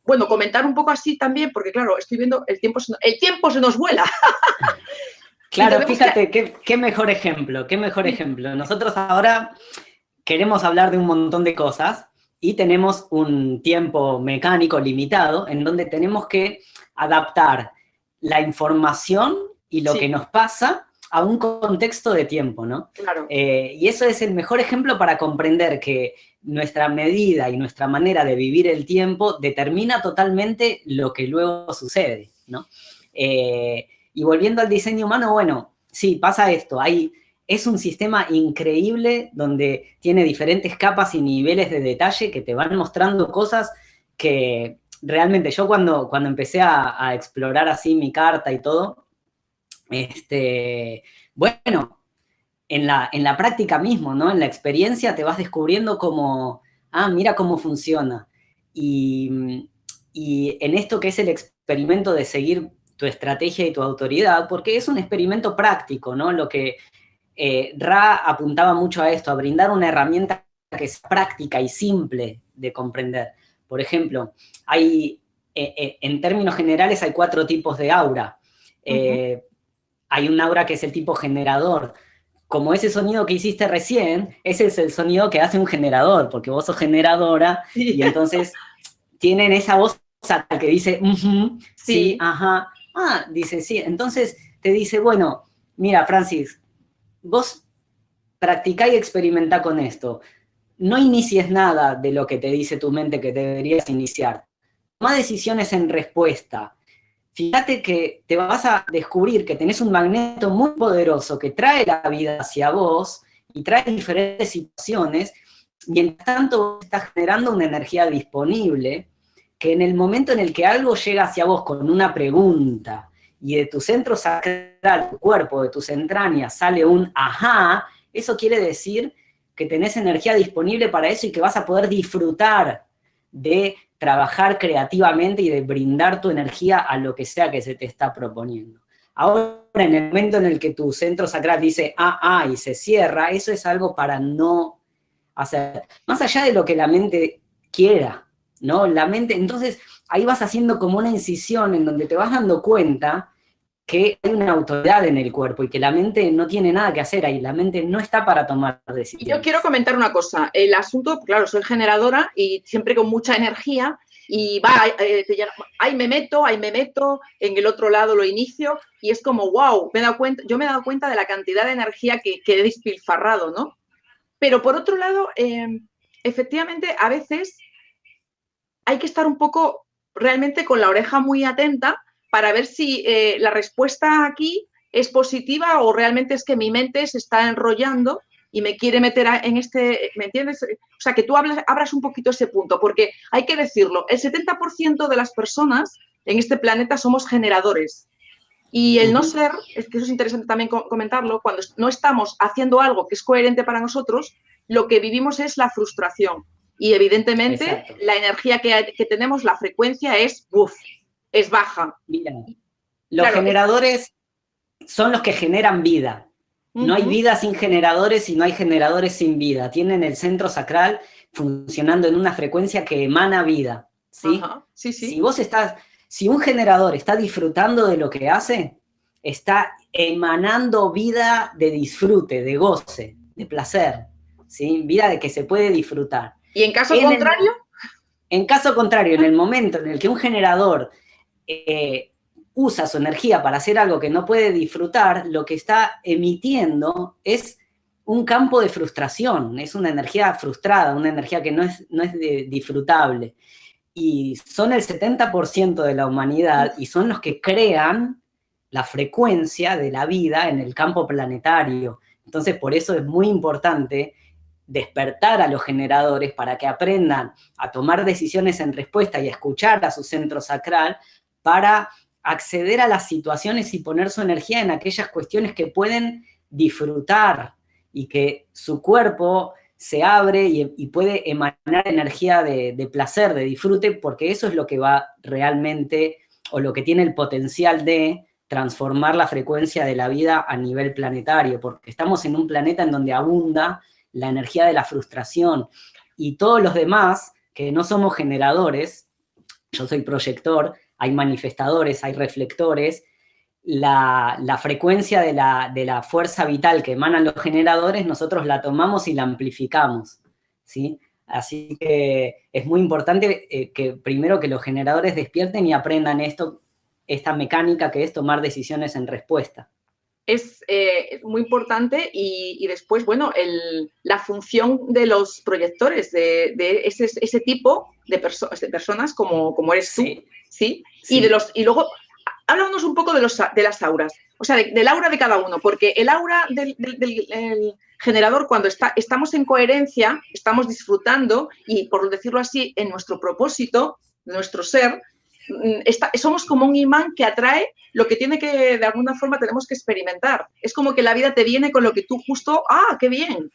Bueno, comentar un poco así también, porque claro, estoy viendo el tiempo se nos vuela. Claro, fíjate, qué mejor ejemplo, qué mejor ejemplo. Nosotros ahora queremos hablar de un montón de cosas y tenemos un tiempo mecánico limitado en donde tenemos que adaptar la información y lo que nos pasa a un contexto de tiempo, ¿no? Claro. Y eso es el mejor ejemplo para comprender que nuestra medida y nuestra manera de vivir el tiempo determina totalmente lo que luego sucede, ¿no? Y volviendo al diseño humano, bueno, sí, pasa esto, es un sistema increíble donde tiene diferentes capas y niveles de detalle que te van mostrando cosas que realmente yo cuando empecé a explorar así mi carta y todo, bueno, en la práctica mismo, ¿no? En la experiencia te vas descubriendo como, mira cómo funciona. Y en esto que es el experimento de seguir tu estrategia y tu autoridad, porque es un experimento práctico, ¿no? Lo que Ra apuntaba mucho a esto, a brindar una herramienta que es práctica y simple de comprender. Por ejemplo, en términos generales hay 4 tipos de aura. Hay un aura que es el tipo generador. Como ese sonido que hiciste recién, ese es el sonido que hace un generador, porque vos sos generadora, y entonces tienen esa voz que dice, sí, ajá, dice, sí. Entonces te dice, bueno, mira, Francis, vos practicá y experimentá con esto. No inicies nada de lo que te dice tu mente que deberías iniciar. Toma decisiones en respuesta. Fíjate que te vas a descubrir que tenés un magneto muy poderoso que trae la vida hacia vos y trae diferentes situaciones, y en tanto estás generando una energía disponible que en el momento en el que algo llega hacia vos con una pregunta y de tu centro sacral, tu cuerpo, de tus entrañas, sale un ajá, eso quiere decir que tenés energía disponible para eso y que vas a poder disfrutar de trabajar creativamente y de brindar tu energía a lo que sea que se te está proponiendo. Ahora, en el momento en el que tu centro sacral dice y se cierra, eso es algo para no hacer. Más allá de lo que la mente quiera, ¿no? La mente, entonces, ahí vas haciendo como una incisión en donde te vas dando cuenta que hay una autoridad en el cuerpo y que la mente no tiene nada que hacer ahí, la mente no está para tomar decisiones. Yo quiero comentar una cosa, el asunto, claro, soy generadora y siempre con mucha energía y ahí me meto, en el otro lado lo inicio y es como, wow, yo me he dado cuenta de la cantidad de energía que he despilfarrado, ¿no? Pero por otro lado, efectivamente, a veces hay que estar un poco realmente con la oreja muy atenta para ver si la respuesta aquí es positiva o realmente es que mi mente se está enrollando y me quiere meter en ¿me entiendes? O sea, que tú abras un poquito ese punto, porque hay que decirlo, el 70% de las personas en este planeta somos generadores. Y el no ser, es que eso es interesante también comentarlo, cuando no estamos haciendo algo que es coherente para nosotros, lo que vivimos es la frustración. Y evidentemente Exacto. La energía que tenemos, la frecuencia es baja. Mira, los generadores son los que generan vida. No hay vida sin generadores y no hay generadores sin vida. Tienen el centro sacral funcionando en una frecuencia que emana vida, ¿sí? Sí. Si un generador está disfrutando de lo que hace, está emanando vida de disfrute, de goce, de placer, ¿sí? Vida de que se puede disfrutar. ¿Y en caso contrario? En caso contrario, en el momento en el que un generador usa su energía para hacer algo que no puede disfrutar, lo que está emitiendo es un campo de frustración, es una energía frustrada, una energía que no es disfrutable. Y son el 70% de la humanidad y son los que crean la frecuencia de la vida en el campo planetario. Entonces, por eso es muy importante despertar a los generadores para que aprendan a tomar decisiones en respuesta y a escuchar a su centro sacral para acceder a las situaciones y poner su energía en aquellas cuestiones que pueden disfrutar y que su cuerpo se abre y puede emanar energía de placer, de disfrute, porque eso es lo que va realmente, o lo que tiene el potencial de transformar la frecuencia de la vida a nivel planetario, porque estamos en un planeta en donde abunda la energía de la frustración, y todos los demás, que no somos generadores, yo soy proyector, hay manifestadores, hay reflectores, la frecuencia de la fuerza vital que emanan los generadores, nosotros la tomamos y la amplificamos, ¿sí? Así que es muy importante que primero que los generadores despierten y aprendan esta mecánica que es tomar decisiones en respuesta. Es muy importante y después, bueno, la función de los proyectores, de ese tipo de personas como eres tú, ¿sí? Sí. Y luego, háblanos un poco de las auras, o sea, del aura de cada uno, porque el aura del generador, cuando estamos en coherencia, estamos disfrutando y, por decirlo así, en nuestro propósito, nuestro ser, somos como un imán que atrae lo que tiene que, de alguna forma, tenemos que experimentar. Es como que la vida te viene con lo que tú justo, ¡ah, qué bien!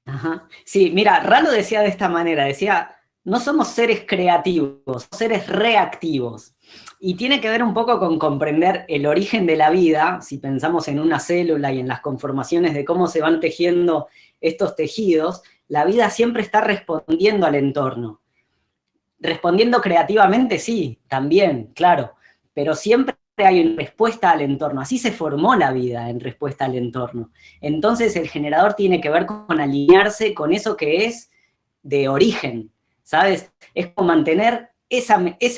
Ajá. Sí, mira, Ralo decía de esta manera, decía, no somos seres creativos, somos seres reactivos. Y tiene que ver un poco con comprender el origen de la vida, si pensamos en una célula y en las conformaciones de cómo se van tejiendo estos tejidos, la vida siempre está respondiendo al entorno. Respondiendo creativamente, sí, también, claro, pero siempre hay una respuesta al entorno. Así se formó la vida, en respuesta al entorno. Entonces el generador tiene que ver con alinearse con eso que es de origen, ¿sabes? Es como mantener esa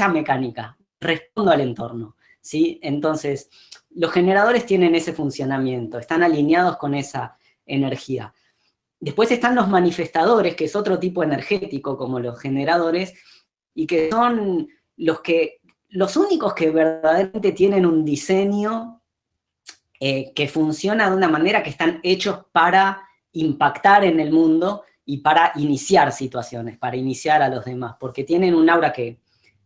mecánica, respondo al entorno, ¿sí? Entonces, los generadores tienen ese funcionamiento, están alineados con esa energía. Después están los manifestadores, que es otro tipo energético, como los generadores, y que son los únicos que verdaderamente tienen un diseño que funciona de una manera que están hechos para impactar en el mundo y para iniciar situaciones, para iniciar a los demás, porque tienen un aura que,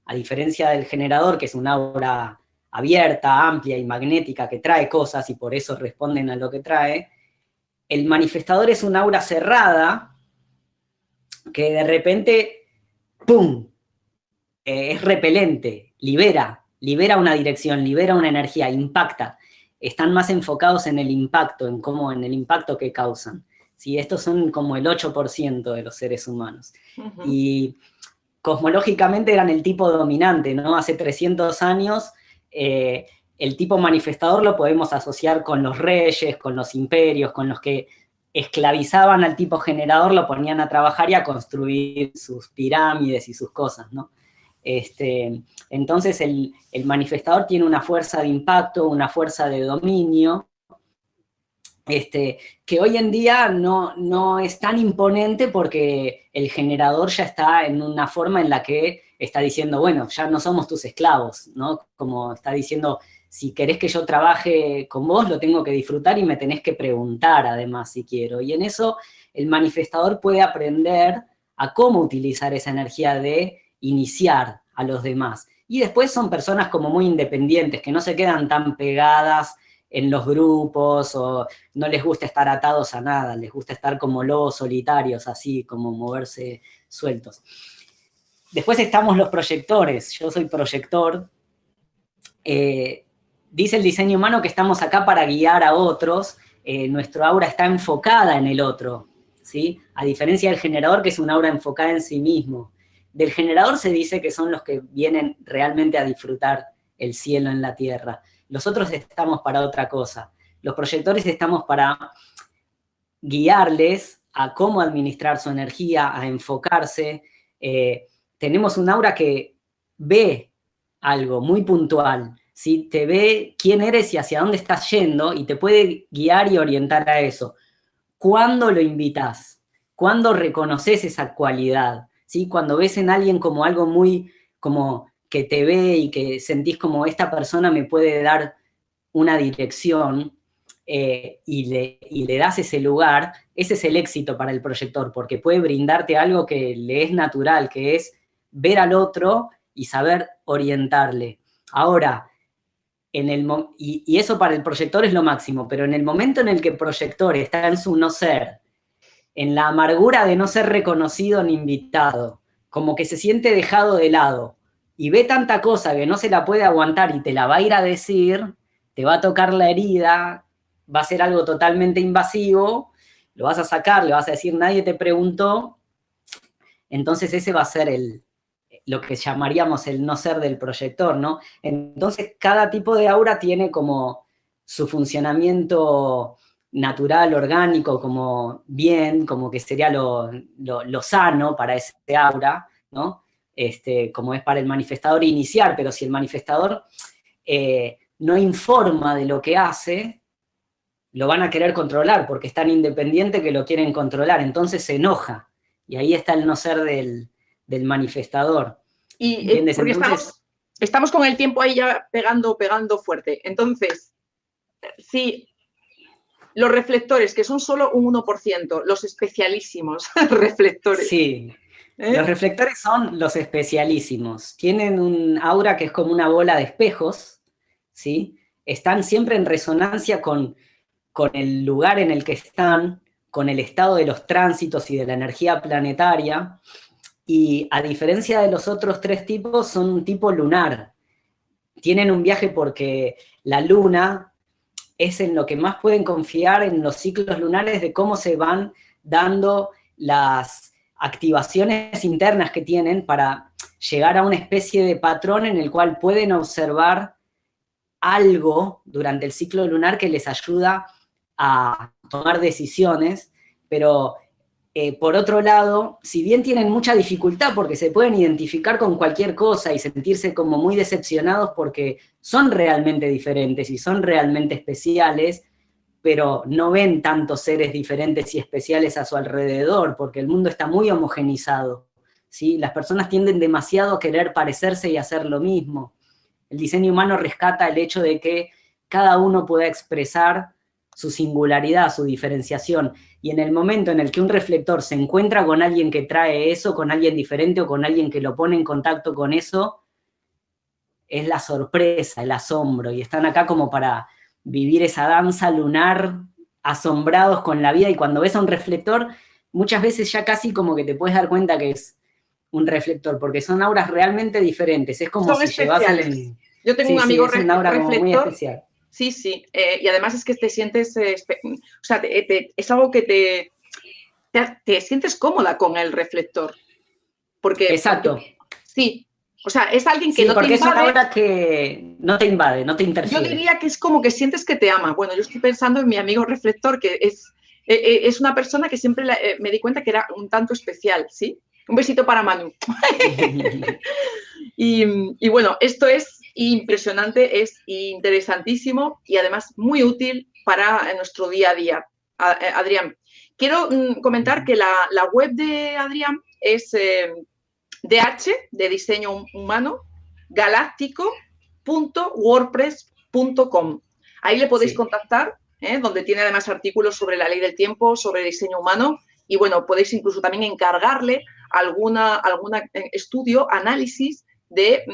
a diferencia del generador, que es un aura abierta, amplia y magnética, que trae cosas y por eso responden a lo que trae, el manifestador es un aura cerrada que de repente, ¡pum!, es repelente, libera una dirección, libera una energía, impacta. Están más enfocados en el impacto, en el impacto que causan. ¿Sí? Estos son como el 8% de los seres humanos. Uh-huh. Y cosmológicamente eran el tipo dominante, ¿no? Hace 300 años, el tipo manifestador lo podemos asociar con los reyes, con los imperios, con los que esclavizaban al tipo generador, lo ponían a trabajar y a construir sus pirámides y sus cosas, ¿no? Entonces el manifestador tiene una fuerza de impacto, una fuerza de dominio, que hoy en día no es tan imponente porque el generador ya está en una forma en la que está diciendo, bueno, ya no somos tus esclavos, ¿no? Como está diciendo, si querés que yo trabaje con vos, lo tengo que disfrutar y me tenés que preguntar además si quiero. Y en eso el manifestador puede aprender a cómo utilizar esa energía de iniciar a los demás. Y después son personas como muy independientes, que no se quedan tan pegadas en los grupos o no les gusta estar atados a nada, les gusta estar como lobos solitarios, así como moverse sueltos. Después estamos los proyectores. Yo soy proyector. Dice el diseño humano que estamos acá para guiar a otros. Nuestro aura está enfocada en el otro, ¿sí? A diferencia del generador, que es un aura enfocada en sí mismo. Del generador se dice que son los que vienen realmente a disfrutar el cielo en la tierra. Los otros estamos para otra cosa. Los proyectores estamos para guiarles a cómo administrar su energía, a enfocarse. Tenemos un aura que ve algo muy puntual, ¿sí? Te ve quién eres y hacia dónde estás yendo y te puede guiar y orientar a eso. ¿Cuándo lo invitas? ¿Cuándo reconoces esa cualidad? ¿Sí? Cuando ves en alguien como algo muy, como que te ve y que sentís como esta persona me puede dar una dirección y le das ese lugar, ese es el éxito para el proyector, porque puede brindarte algo que le es natural, que es ver al otro y saber orientarle. Ahora, y eso para el proyector es lo máximo, pero en el momento en el que el proyector está en su no ser, en la amargura de no ser reconocido ni invitado, como que se siente dejado de lado, y ve tanta cosa que no se la puede aguantar y te la va a ir a decir, te va a tocar la herida, va a ser algo totalmente invasivo, lo vas a sacar, le vas a decir, nadie te preguntó, entonces ese va a ser lo que llamaríamos el no ser del proyector, ¿no? Entonces, cada tipo de aura tiene como su funcionamiento natural, orgánico, como bien, como que sería lo sano para ese aura, ¿no? Como es para el manifestador iniciar, pero si el manifestador no informa de lo que hace, lo van a querer controlar, porque es tan independiente que lo quieren controlar, entonces se enoja. Y ahí está el no ser del manifestador. ¿Entiendes? Porque entonces, estamos con el tiempo ahí ya pegando fuerte. Entonces, si los reflectores, que son solo un 1%, los especialísimos reflectores. Sí, los reflectores son los especialísimos. Tienen un aura que es como una bola de espejos, ¿sí? Están siempre en resonancia con el lugar en el que están, con el estado de los tránsitos y de la energía planetaria, y a diferencia de los otros 3 tipos, son un tipo lunar. Tienen un viaje porque la luna es en lo que más pueden confiar en los ciclos lunares de cómo se van dando las activaciones internas que tienen para llegar a una especie de patrón en el cual pueden observar algo durante el ciclo lunar que les ayuda a tomar decisiones, pero por otro lado, si bien tienen mucha dificultad porque se pueden identificar con cualquier cosa y sentirse como muy decepcionados porque son realmente diferentes y son realmente especiales, pero no ven tantos seres diferentes y especiales a su alrededor porque el mundo está muy homogenizado, ¿sí? Las personas tienden demasiado a querer parecerse y hacer lo mismo. El diseño humano rescata el hecho de que cada uno pueda expresar su singularidad, su diferenciación, y en el momento en el que un reflector se encuentra con alguien que trae eso, con alguien diferente o con alguien que lo pone en contacto con eso, es la sorpresa, el asombro, y están acá como para vivir esa danza lunar, asombrados con la vida, y cuando ves a un reflector, muchas veces ya casi como que te puedes dar cuenta que es un reflector, porque son auras realmente diferentes, es como son si llevasen... Yo tengo un amigo es una aura reflector, como muy especial. Sí, y además es que te sientes, o sea, es algo que te sientes cómoda con el reflector. Porque, exacto. Sí, o sea, es alguien que no te invade. Porque es una aura que no te invade, no te interfiere. Yo diría que es como que sientes que te ama. Bueno, yo estoy pensando en mi amigo reflector, que es una persona que siempre me di cuenta que era un tanto especial, ¿sí? Un besito para Manu. Y bueno, esto es impresionante, es interesantísimo y además muy útil para nuestro día a día. Adrián, quiero comentar que la web de Adrián es DH, de diseño humano, galáctico.wordpress.com. Ahí le podéis contactar, donde tiene además artículos sobre la ley del tiempo, sobre diseño humano, y bueno, podéis incluso también encargarle algún estudio, análisis de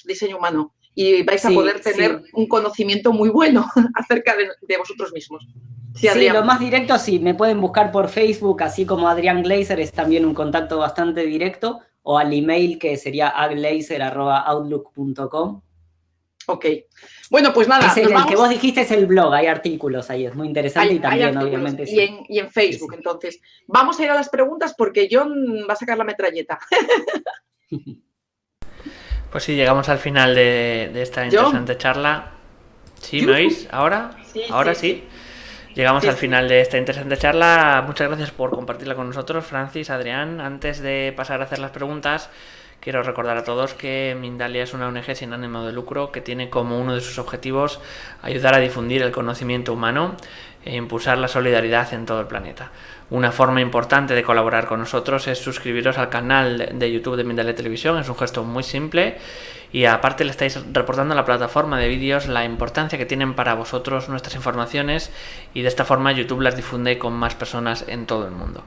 diseño humano, y vais a poder tener un conocimiento muy bueno acerca de vosotros mismos. Sí, lo más directo, sí, me pueden buscar por Facebook, así como Adrián Glaser es también un contacto bastante directo, o al email que sería aglaser@outlook.com. Ok. Bueno, pues nada. El que vos dijiste es el blog, hay artículos ahí, es muy interesante y también, obviamente. Y en Facebook, sí. Entonces. Vamos a ir a las preguntas porque John va a sacar la metralleta. Pues sí, llegamos al final de esta interesante charla. ¿Sí? ¿Me oís? ¿Ahora? Sí, ¿Ahora sí? Llegamos al final de esta interesante charla. Muchas gracias por compartirla con nosotros, Francis, Adrián. Antes de pasar a hacer las preguntas, quiero recordar a todos que Mindalia es una ONG sin ánimo de lucro que tiene como uno de sus objetivos ayudar a difundir el conocimiento humano e impulsar la solidaridad en todo el planeta. Una forma importante de colaborar con nosotros es suscribiros al canal de YouTube de Mindalia Televisión. Es un gesto muy simple y aparte le estáis reportando a la plataforma de vídeos la importancia que tienen para vosotros nuestras informaciones, y de esta forma YouTube las difunde con más personas en todo el mundo.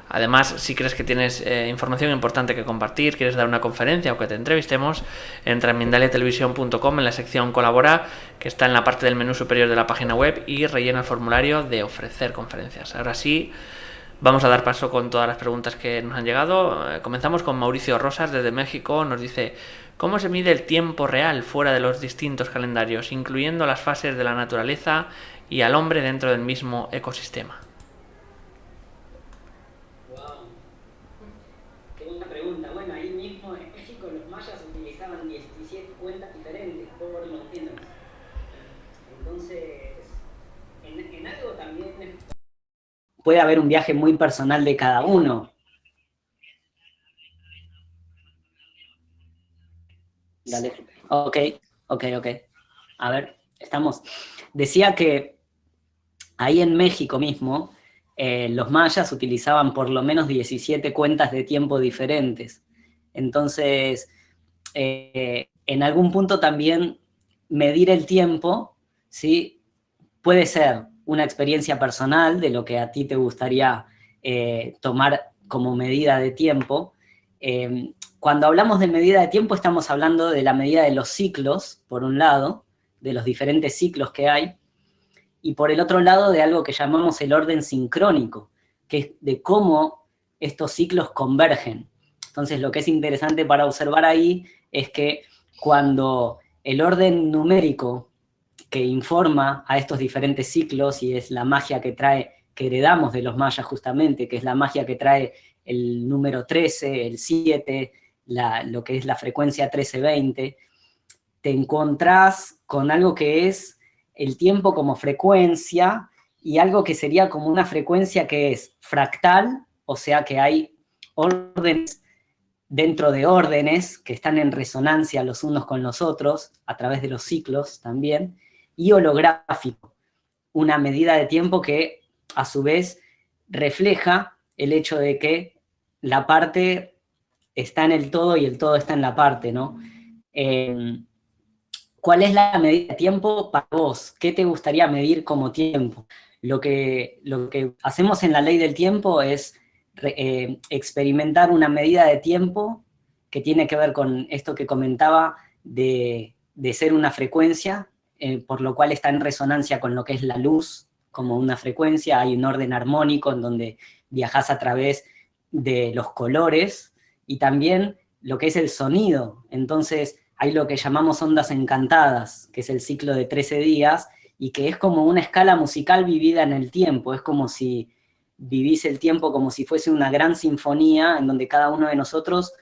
Además, si crees que tienes información importante que compartir, quieres dar una conferencia o que te entrevistemos, entra en mindaliatelevisión.com en la sección Colabora, que está en la parte del menú superior de la página web, y rellena el formulario de ofrecer conferencias. Ahora sí, vamos a dar paso con todas las preguntas que nos han llegado. Comenzamos con Mauricio Rosas desde México. Nos dice: ¿Cómo se mide el tiempo real fuera de los distintos calendarios, incluyendo las fases de la naturaleza y al hombre dentro del mismo ecosistema? Wow, qué buena pregunta. Bueno, ahí mismo en México los mayas utilizaban 17 cuentas diferentes por los días. Entonces, en algo también puede haber un viaje muy personal de cada uno. Dale. Ok. A ver, estamos. Decía que ahí en México mismo, los mayas utilizaban por lo menos 17 cuentas de tiempo diferentes. Entonces, en algún punto también medir el tiempo, ¿sí? Puede ser una experiencia personal de lo que a ti te gustaría tomar como medida de tiempo. Cuando hablamos de medida de tiempo estamos hablando de la medida de los ciclos, por un lado, de los diferentes ciclos que hay, y por el otro lado de algo que llamamos el orden sincrónico, que es de cómo estos ciclos convergen. Entonces, lo que es interesante para observar ahí es que cuando el orden numérico que informa a estos diferentes ciclos, y es la magia que heredamos de los mayas justamente, que es la magia que trae el número 13, el 7, lo que es la frecuencia 1320, te encontrás con algo que es el tiempo como frecuencia y algo que sería como una frecuencia que es fractal, o sea que hay órdenes dentro de órdenes que están en resonancia los unos con los otros, a través de los ciclos también, y holográfico, una medida de tiempo que a su vez refleja el hecho de que la parte está en el todo y el todo está en la parte, ¿no? ¿Cuál es la medida de tiempo para vos? ¿Qué te gustaría medir como tiempo? Lo que hacemos en la ley del tiempo es experimentar una medida de tiempo que tiene que ver con esto que comentaba de ser una frecuencia, por lo cual está en resonancia con lo que es la luz como una frecuencia. Hay un orden armónico en donde viajás a través de los colores y también lo que es el sonido. Entonces hay lo que llamamos ondas encantadas, que es el ciclo de 13 días, y que es como una escala musical vivida en el tiempo. Es como si vivís el tiempo como si fuese una gran sinfonía en donde cada uno de nosotros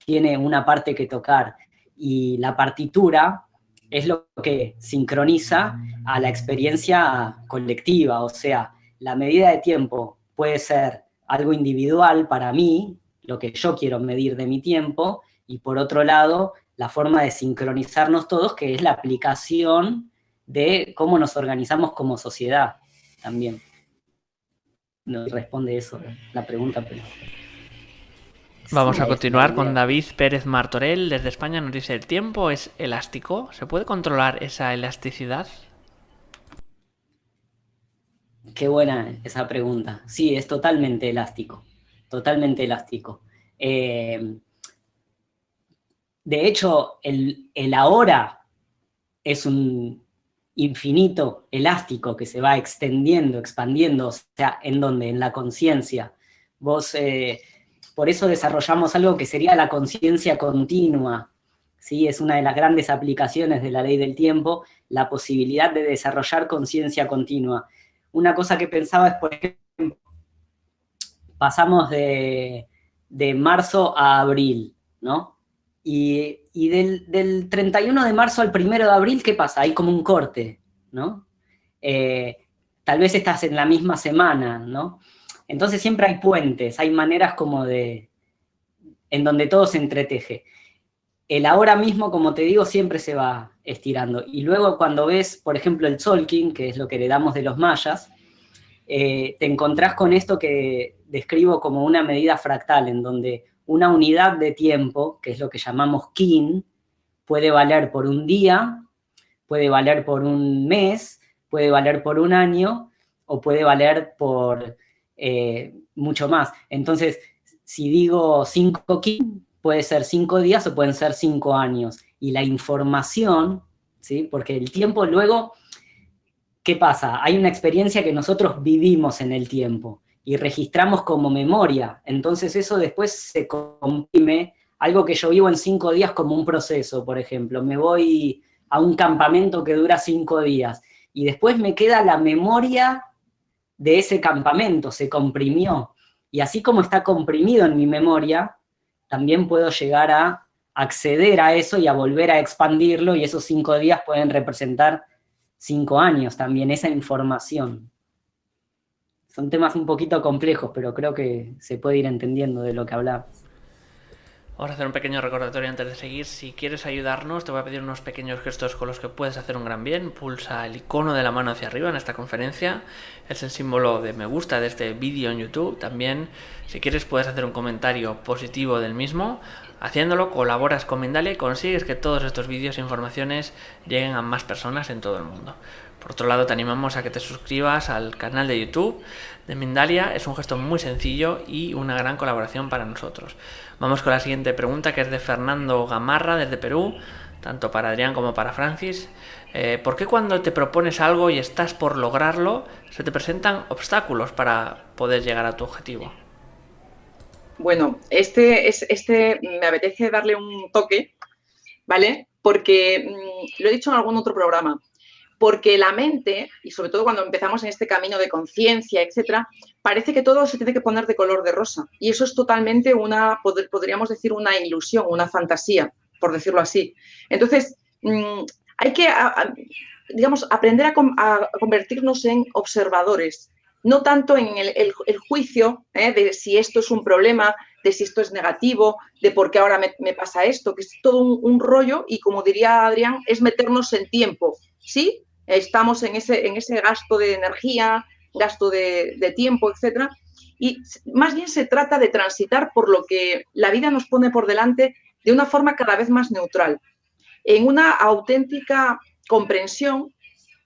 tiene una parte que tocar. Y la partitura es lo que sincroniza a la experiencia colectiva. O sea, la medida de tiempo puede ser algo individual para mí, lo que yo quiero medir de mi tiempo, y por otro lado, la forma de sincronizarnos todos, que es la aplicación de cómo nos organizamos como sociedad también. No responde eso la pregunta, pero... Vamos a continuar con David Pérez Martorell desde España. Nos dice: ¿el tiempo es elástico? ¿Se puede controlar esa elasticidad? Qué buena esa pregunta. Sí, es totalmente elástico. Totalmente elástico. De hecho, el ahora es un infinito elástico que se va extendiendo, expandiendo, o sea, ¿en dónde? En la conciencia. Vos, por eso desarrollamos algo que sería la conciencia continua, ¿sí? Es una de las grandes aplicaciones de la ley del tiempo, la posibilidad de desarrollar conciencia continua. Una cosa que pensaba es, por ejemplo, pasamos de marzo a abril, ¿no? Y del 31 de marzo al 1 de abril, ¿qué pasa? Hay como un corte, ¿no? Tal vez estás en la misma semana, ¿no? Entonces siempre hay puentes, hay maneras como en donde todo se entreteje. El ahora mismo, como te digo, siempre se va estirando. Y luego cuando ves, por ejemplo, el Tzolk'in, que es lo que heredamos de los mayas, te encontrás con esto que describo como una medida fractal, en donde una unidad de tiempo, que es lo que llamamos kin, puede valer por un día, puede valer por un mes, puede valer por un año, o puede valer por mucho más. Entonces, si digo 5 kin, puede ser 5 días o pueden ser 5 años. Y la información, ¿sí? Porque el tiempo luego, ¿qué pasa? Hay una experiencia que nosotros vivimos en el tiempo y registramos como memoria. Entonces eso después se comprime algo que yo vivo en 5 días como un proceso, por ejemplo. Me voy a un campamento que dura 5 días y después me queda la memoria de ese campamento, se comprimió. Y así como está comprimido en mi memoria, también puedo llegar a acceder a eso y a volver a expandirlo, y esos 5 días pueden representar 5 años también, esa información. Son temas un poquito complejos, pero creo que se puede ir entendiendo de lo que hablabas. Vamos a hacer un pequeño recordatorio antes de seguir. Si quieres ayudarnos, te voy a pedir unos pequeños gestos con los que puedes hacer un gran bien. Pulsa el icono de la mano hacia arriba en esta conferencia. Es el símbolo de me gusta de este vídeo en YouTube. También, si quieres, puedes hacer un comentario positivo del mismo. Haciéndolo, colaboras con Mindalia y consigues que todos estos vídeos e informaciones lleguen a más personas en todo el mundo. Por otro lado, te animamos a que te suscribas al canal de YouTube de Mindalia. Es un gesto muy sencillo y una gran colaboración para nosotros. Vamos con la siguiente pregunta, que es de Fernando Gamarra, desde Perú, tanto para Adrián como para Francis. ¿Por qué cuando te propones algo y estás por lograrlo, se te presentan obstáculos para poder llegar a tu objetivo? Bueno, este me apetece darle un toque, ¿vale? Porque lo he dicho en algún otro programa, porque la mente, y sobre todo cuando empezamos en este camino de conciencia, etcétera, parece que todo se tiene que poner de color de rosa. Y eso es totalmente podríamos decir, una ilusión, una fantasía, por decirlo así. Entonces, hay que, digamos, aprender a convertirnos en observadores, no tanto en el juicio de si esto es un problema, de si esto es negativo, de por qué ahora me pasa esto, que es todo un rollo, y como diría Adrián, es meternos en tiempo, ¿sí? Estamos en ese gasto de energía, gasto de tiempo, etcétera, y más bien se trata de transitar por lo que la vida nos pone por delante de una forma cada vez más neutral, en una auténtica comprensión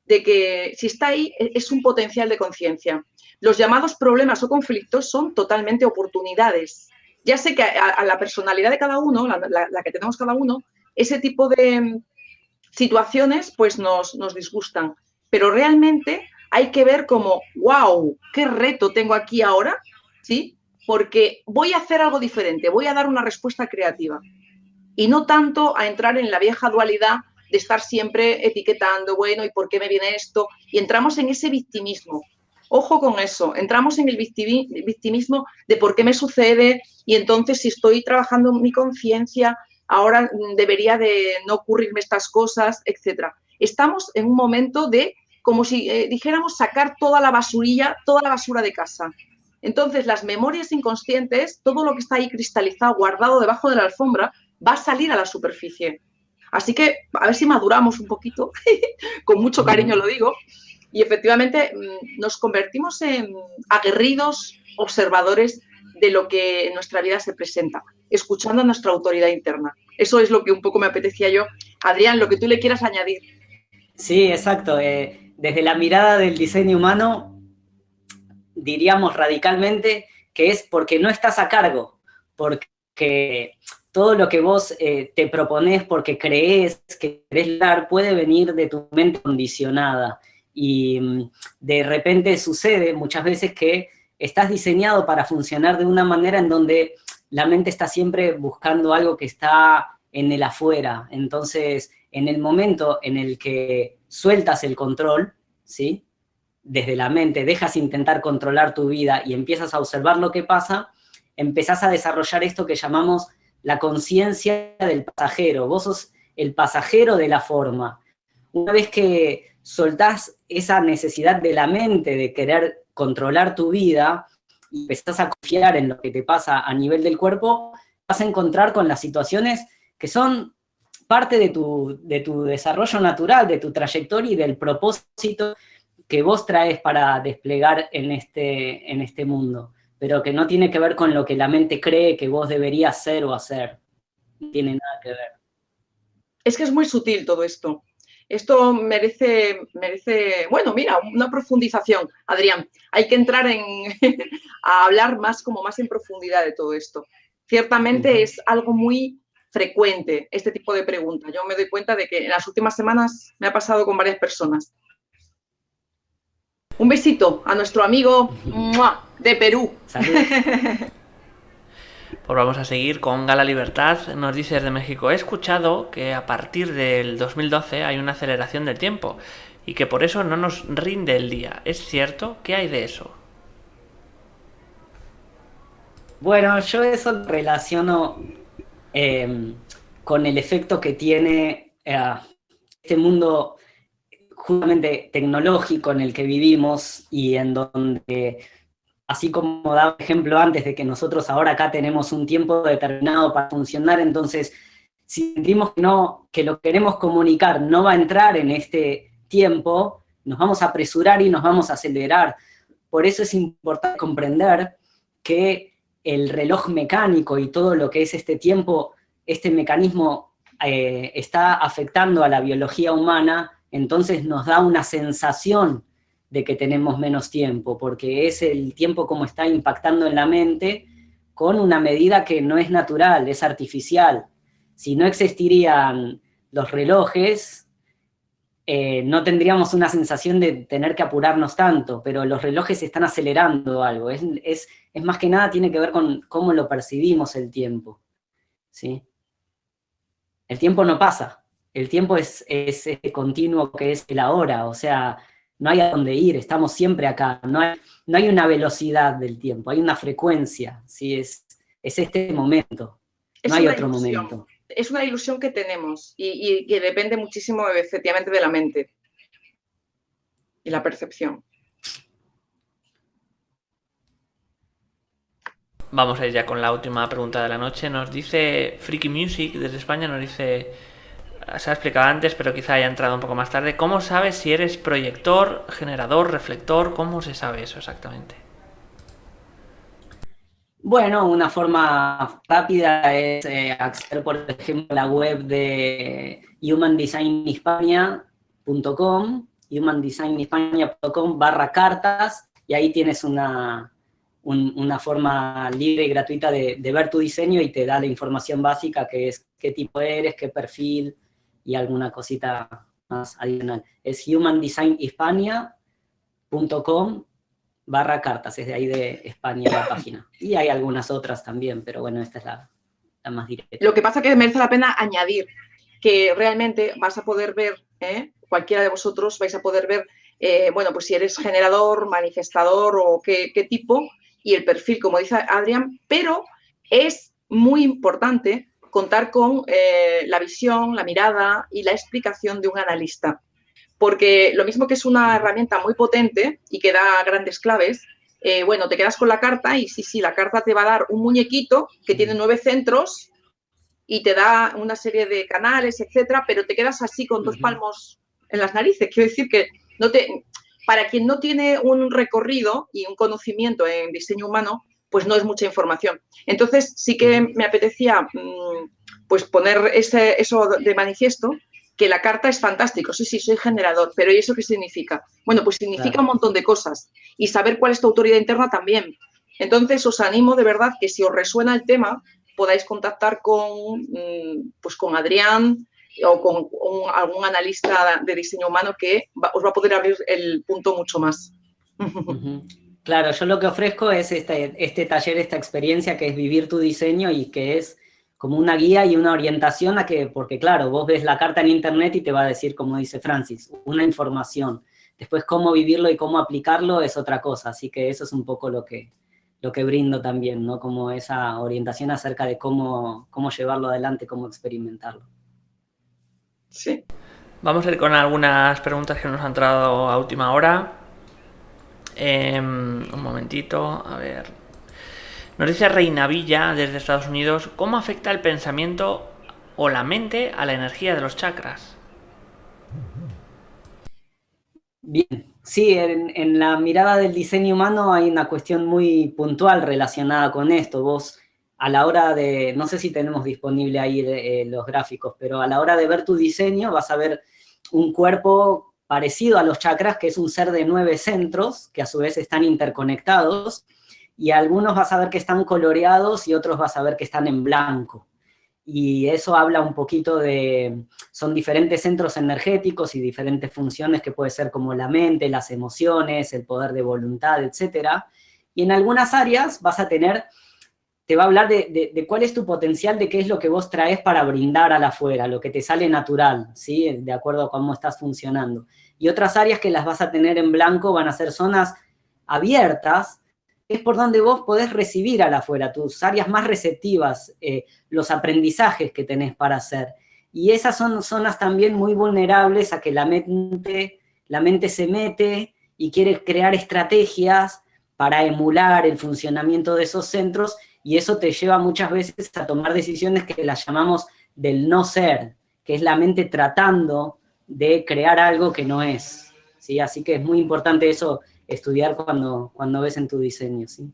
de que si está ahí es un potencial de conciencia. Los llamados problemas o conflictos son totalmente oportunidades. Ya sé que a la personalidad de cada uno, la que tenemos cada uno, ese tipo de situaciones pues nos disgustan, pero realmente hay que ver como, wow, qué reto tengo aquí ahora, ¿sí? Porque voy a hacer algo diferente, voy a dar una respuesta creativa y no tanto a entrar en la vieja dualidad de estar siempre etiquetando, bueno, ¿y por qué me viene esto? Y entramos en ese victimismo. Ojo con eso, entramos en el victimismo de por qué me sucede, y entonces si estoy trabajando mi conciencia, ahora debería de no ocurrirme estas cosas, etc. Estamos en un momento de, como si dijéramos, sacar toda la basurilla, toda la basura de casa. Entonces, las memorias inconscientes, todo lo que está ahí cristalizado, guardado debajo de la alfombra, va a salir a la superficie. Así que a ver si maduramos un poquito, con mucho cariño lo digo, y efectivamente nos convertimos en aguerridos observadores de lo que en nuestra vida se presenta, escuchando a nuestra autoridad interna. Eso es lo que un poco me apetecía yo. Adrián, lo que tú le quieras añadir. Sí, exacto. Desde la mirada del diseño humano, diríamos radicalmente que es porque no estás a cargo, porque todo lo que vos te proponés porque creés que querés dar puede venir de tu mente condicionada, y de repente sucede muchas veces que estás diseñado para funcionar de una manera en donde la mente está siempre buscando algo que está en el afuera. Entonces, en el momento en el que sueltas el control, ¿sí?, desde la mente, dejas intentar controlar tu vida y empiezas a observar lo que pasa, empezás a desarrollar esto que llamamos la conciencia del pasajero. Vos sos el pasajero de la forma. Una vez que soltás esa necesidad de la mente de querer controlar tu vida y empezás a confiar en lo que te pasa a nivel del cuerpo, vas a encontrar con las situaciones que son parte de tu desarrollo natural, de tu trayectoria y del propósito que vos traes para desplegar en este mundo, pero que no tiene que ver con lo que la mente cree que vos deberías ser o hacer. No tiene nada que ver. Es que es muy sutil todo esto. Esto merece, bueno, mira, una profundización, Adrián. Hay que entrar a hablar más en profundidad de todo esto. Ciertamente es algo muy frecuente este tipo de preguntas. Yo me doy cuenta de que en las últimas semanas me ha pasado con varias personas. Un besito a nuestro amigo de Perú. Pues vamos a seguir con Gala Libertad. Nos dice desde México: he escuchado que a partir del 2012 hay una aceleración del tiempo y que por eso no nos rinde el día. ¿Es cierto? ¿Qué hay de eso? Bueno, yo eso lo relaciono con el efecto que tiene este mundo justamente tecnológico en el que vivimos y en donde, así como daba ejemplo antes de que nosotros ahora acá tenemos un tiempo determinado para funcionar, entonces si sentimos que lo que queremos comunicar no va a entrar en este tiempo, nos vamos a apresurar y nos vamos a acelerar. Por eso es importante comprender que el reloj mecánico y todo lo que es este tiempo, este mecanismo está afectando a la biología humana, entonces nos da una sensación de que tenemos menos tiempo, porque es el tiempo como está impactando en la mente con una medida que no es natural, es artificial. Si no existirían los relojes, no tendríamos una sensación de tener que apurarnos tanto, pero los relojes están acelerando algo. Es más que nada tiene que ver con cómo lo percibimos el tiempo, ¿sí? El tiempo no pasa, el tiempo es ese continuo que es el ahora, o sea, no hay a dónde ir, estamos siempre acá, no hay una velocidad del tiempo, hay una frecuencia, ¿sí? Es este momento, no hay otro momento. Es una ilusión que tenemos y que depende muchísimo efectivamente de la mente y la percepción. Vamos a ir ya con la última pregunta de la noche. Nos dice Freaky Music desde España, nos dice, se ha explicado antes, pero quizá haya entrado un poco más tarde: ¿cómo sabes si eres proyector, generador, reflector? ¿Cómo se sabe eso exactamente? Bueno, una forma rápida es acceder, por ejemplo, a la web de humandesignispaña.com, y ahí tienes una forma libre y gratuita de ver tu diseño y te da la información básica, que es qué tipo eres, qué perfil y alguna cosita más adicional. Es humandesignispaña.com/cartas, es de ahí de España la página. Y hay algunas otras también, pero bueno, esta es la más directa. Lo que pasa es que merece la pena añadir que realmente vas a poder ver, cualquiera de vosotros vais a poder ver, bueno, pues si eres generador, manifestador o qué tipo, y el perfil, como dice Adrián, pero es muy importante contar con la visión, la mirada y la explicación de un analista. Porque lo mismo que es una herramienta muy potente y que da grandes claves, bueno, te quedas con la carta y sí, la carta te va a dar un muñequito que tiene 9 centros y te da una serie de canales, etcétera, pero te quedas así con 2 palmos en las narices. Quiero decir que para quien no tiene un recorrido y un conocimiento en diseño humano, pues no es mucha información. Entonces sí que me apetecía pues poner eso de manifiesto, que la carta es fantástico, sí, soy generador, pero ¿y eso qué significa? Bueno, pues significa un montón de cosas, y saber cuál es tu autoridad interna también. Entonces os animo de verdad que si os resuena el tema, podáis contactar pues con Adrián o con algún analista de diseño humano que os va a poder abrir el punto mucho más. Claro, yo lo que ofrezco es este taller, esta experiencia que es vivir tu diseño y que es como una guía y una orientación porque claro, vos ves la carta en internet y te va a decir, como dice Francis, una información. Después cómo vivirlo y cómo aplicarlo es otra cosa, así que eso es un poco lo que brindo también, ¿no? Como esa orientación acerca de cómo llevarlo adelante, cómo experimentarlo. Sí. Vamos a ir con algunas preguntas que nos han entrado a última hora. Un momentito, a ver. Nos dice Reina Villa desde Estados Unidos: ¿cómo afecta el pensamiento o la mente a la energía de los chakras? Bien, sí, en la mirada del diseño humano hay una cuestión muy puntual relacionada con esto. Vos, a la hora de, no sé si tenemos disponible ahí los gráficos, pero a la hora de ver tu diseño vas a ver un cuerpo parecido a los chakras, que es un ser de 9 centros, que a su vez están interconectados, y algunos vas a ver que están coloreados y otros vas a ver que están en blanco. Y eso habla un poquito son diferentes centros energéticos y diferentes funciones que puede ser como la mente, las emociones, el poder de voluntad, etc. Y en algunas áreas vas a tener te va a hablar de cuál es tu potencial, de qué es lo que vos traes para brindar al afuera, lo que te sale natural, ¿sí? De acuerdo a cómo estás funcionando. Y otras áreas que las vas a tener en blanco van a ser zonas abiertas, es por donde vos podés recibir al afuera, tus áreas más receptivas, los aprendizajes que tenés para hacer. Y esas son zonas también muy vulnerables a que la mente se mete y quiere crear estrategias para emular el funcionamiento de esos centros, y eso te lleva muchas veces a tomar decisiones que las llamamos del no ser, que es la mente tratando de crear algo que no es, ¿sí? Así que es muy importante eso, estudiar cuando ves en tu diseño, ¿sí?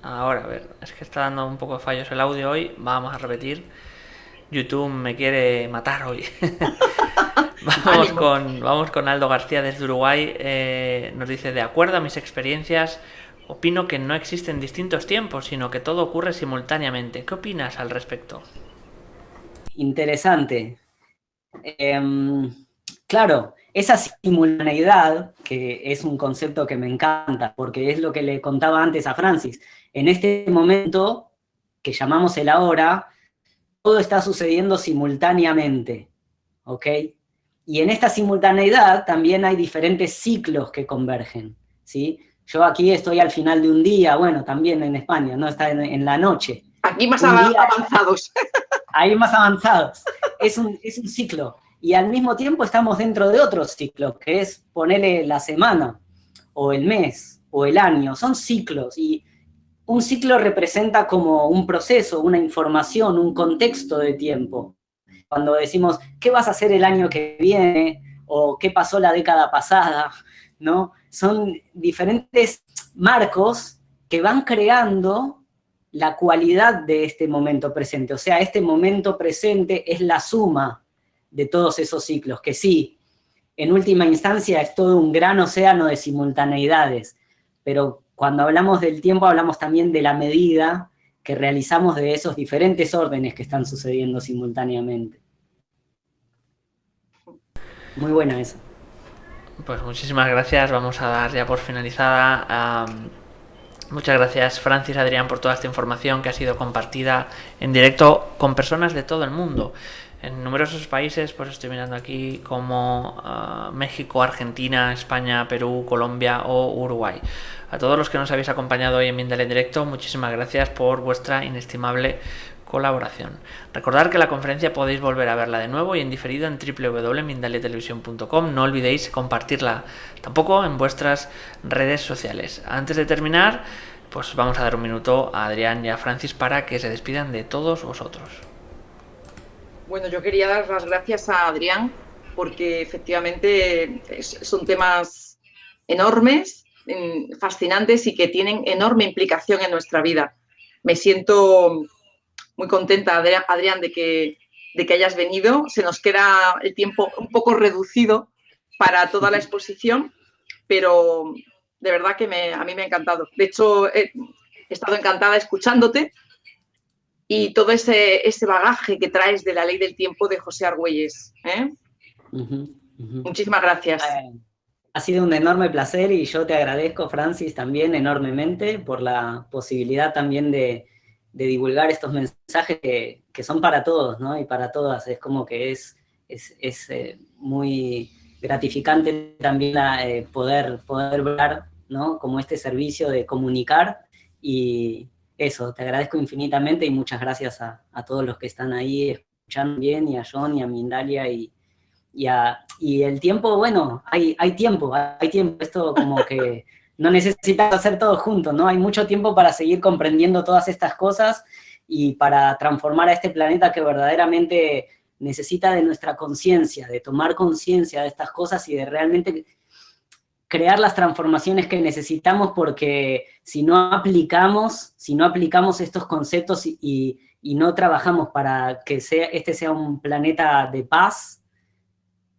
Ahora, a ver, es que está dando un poco de fallos el audio hoy. Vamos a repetir. YouTube me quiere matar hoy. Ánimo. Vamos con Aldo García desde Uruguay. Nos dice, de acuerdo a mis experiencias, opino que no existen distintos tiempos, sino que todo ocurre simultáneamente. ¿Qué opinas al respecto? Interesante. Claro, esa simultaneidad, que es un concepto que me encanta, porque es lo que le contaba antes a Francis. En este momento, que llamamos el ahora, todo está sucediendo simultáneamente, ¿ok? Y en esta simultaneidad también hay diferentes ciclos que convergen, ¿sí? Yo aquí estoy al final de un día, bueno, también en España, ¿no? Está en la noche. Aquí más Un día avanzados. ahí más avanzados. Es un ciclo. Y al mismo tiempo estamos dentro de otro ciclo, que es ponerle la semana, o el mes, o el año. Son ciclos. Y un ciclo representa como un proceso, una información, un contexto de tiempo. Cuando decimos, ¿qué vas a hacer el año que viene? O ¿qué pasó la década pasada? ¿No? Son diferentes marcos que van creando la cualidad de este momento presente. O sea, este momento presente es la suma de todos esos ciclos, que sí, en última instancia es todo un gran océano de simultaneidades, pero cuando hablamos del tiempo hablamos también de la medida que realizamos de esos diferentes órdenes que están sucediendo simultáneamente. Muy buena esa. Pues muchísimas gracias. Vamos a dar ya por finalizada. Muchas gracias, Francis, Adrián, por toda esta información que ha sido compartida en directo con personas de todo el mundo. En numerosos países, pues estoy mirando aquí como México, Argentina, España, Perú, Colombia o Uruguay. A todos los que nos habéis acompañado hoy en Mindalia en directo, muchísimas gracias por vuestra inestimable colaboración. Recordad que la conferencia podéis volver a verla de nuevo y en diferido en www.mindaliatelevisión.com. No olvidéis compartirla tampoco en vuestras redes sociales. Antes de terminar, pues vamos a dar un minuto a Adrián y a Francis para que se despidan de todos vosotros. Bueno, yo quería dar las gracias a Adrián porque efectivamente son temas enormes, fascinantes y que tienen enorme implicación en nuestra vida. Me siento muy contenta, Adrián, de que hayas venido. Se nos queda el tiempo un poco reducido para toda la exposición, pero de verdad que a mí me ha encantado. De hecho, he estado encantada escuchándote y todo ese bagaje que traes de la ley del tiempo de José Argüelles. Muchísimas gracias. Ha sido un enorme placer y yo te agradezco, Francis, también enormemente por la posibilidad también de divulgar estos mensajes que son para todos, ¿no? Y para todas. Es como que es muy gratificante también poder ver, ¿no? Como este servicio de comunicar, y eso, te agradezco infinitamente y muchas gracias a todos los que están ahí escuchando bien, y a John y a Mindalia y el tiempo, bueno, hay tiempo, esto como que no necesitas hacer todo junto, ¿no? Hay mucho tiempo para seguir comprendiendo todas estas cosas y para transformar a este planeta que verdaderamente necesita de nuestra conciencia, de tomar conciencia de estas cosas y de realmente crear las transformaciones que necesitamos, porque si no aplicamos estos conceptos y no trabajamos para que este sea un planeta de paz,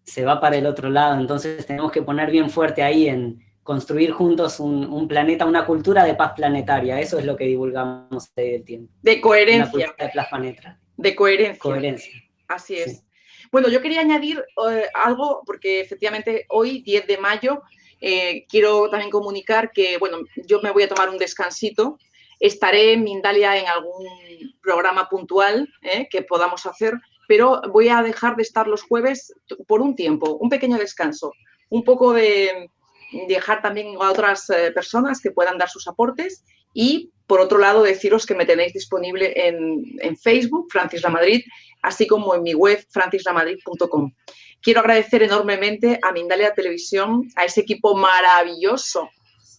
se va para el otro lado. Entonces tenemos que poner bien fuerte ahí en construir juntos un planeta, una cultura de paz planetaria. Eso es lo que divulgamos del tiempo. De coherencia. Una cultura de paz planetaria. De coherencia. Coherencia. Así es. Sí. Bueno, yo quería añadir algo, porque efectivamente hoy, 10 de mayo, quiero también comunicar que, bueno, yo me voy a tomar un descansito. Estaré en Mindalia en algún programa puntual que podamos hacer, pero voy a dejar de estar los jueves por un tiempo, un pequeño descanso, un poco de dejar también a otras personas que puedan dar sus aportes y, por otro lado, deciros que me tenéis disponible en Facebook, Francis Lamadrid, así como en mi web, francislamadrid.com. Quiero agradecer enormemente a Mindalia Televisión, a ese equipo maravilloso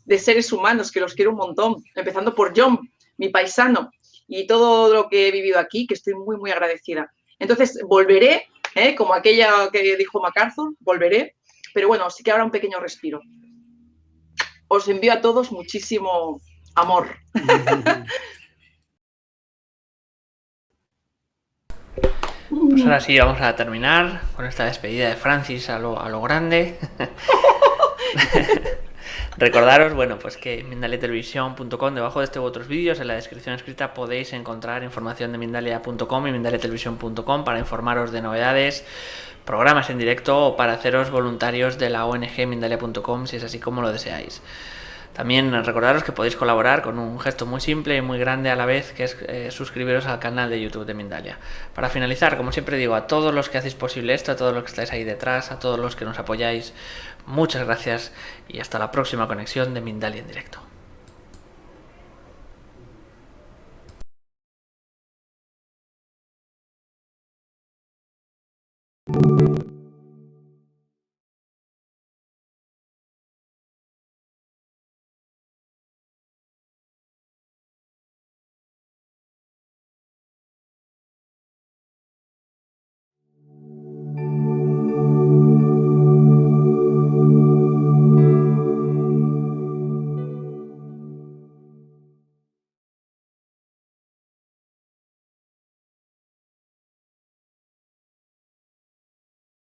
de seres humanos, que los quiero un montón, empezando por John, mi paisano, y todo lo que he vivido aquí, que estoy muy, muy agradecida. Entonces, volveré, como aquella que dijo MacArthur, volveré, pero bueno, sí que ahora un pequeño respiro. Os envío a todos muchísimo amor. Pues ahora sí, vamos a terminar con esta despedida de Francis a lo grande. Recordaros, bueno, pues que mindaliatelevisión.com, debajo de este u otros vídeos, en la descripción escrita podéis encontrar información de Mindalia.com y mindaliatelevisión.com para informaros de novedades, programas en directo o para haceros voluntarios de la ONG Mindalia.com si es así como lo deseáis. También recordaros que podéis colaborar con un gesto muy simple y muy grande a la vez, que es suscribiros al canal de YouTube de Mindalia. Para finalizar, como siempre digo, a todos los que hacéis posible esto, a todos los que estáis ahí detrás, a todos los que nos apoyáis, muchas gracias y hasta la próxima conexión de Mindalia en directo.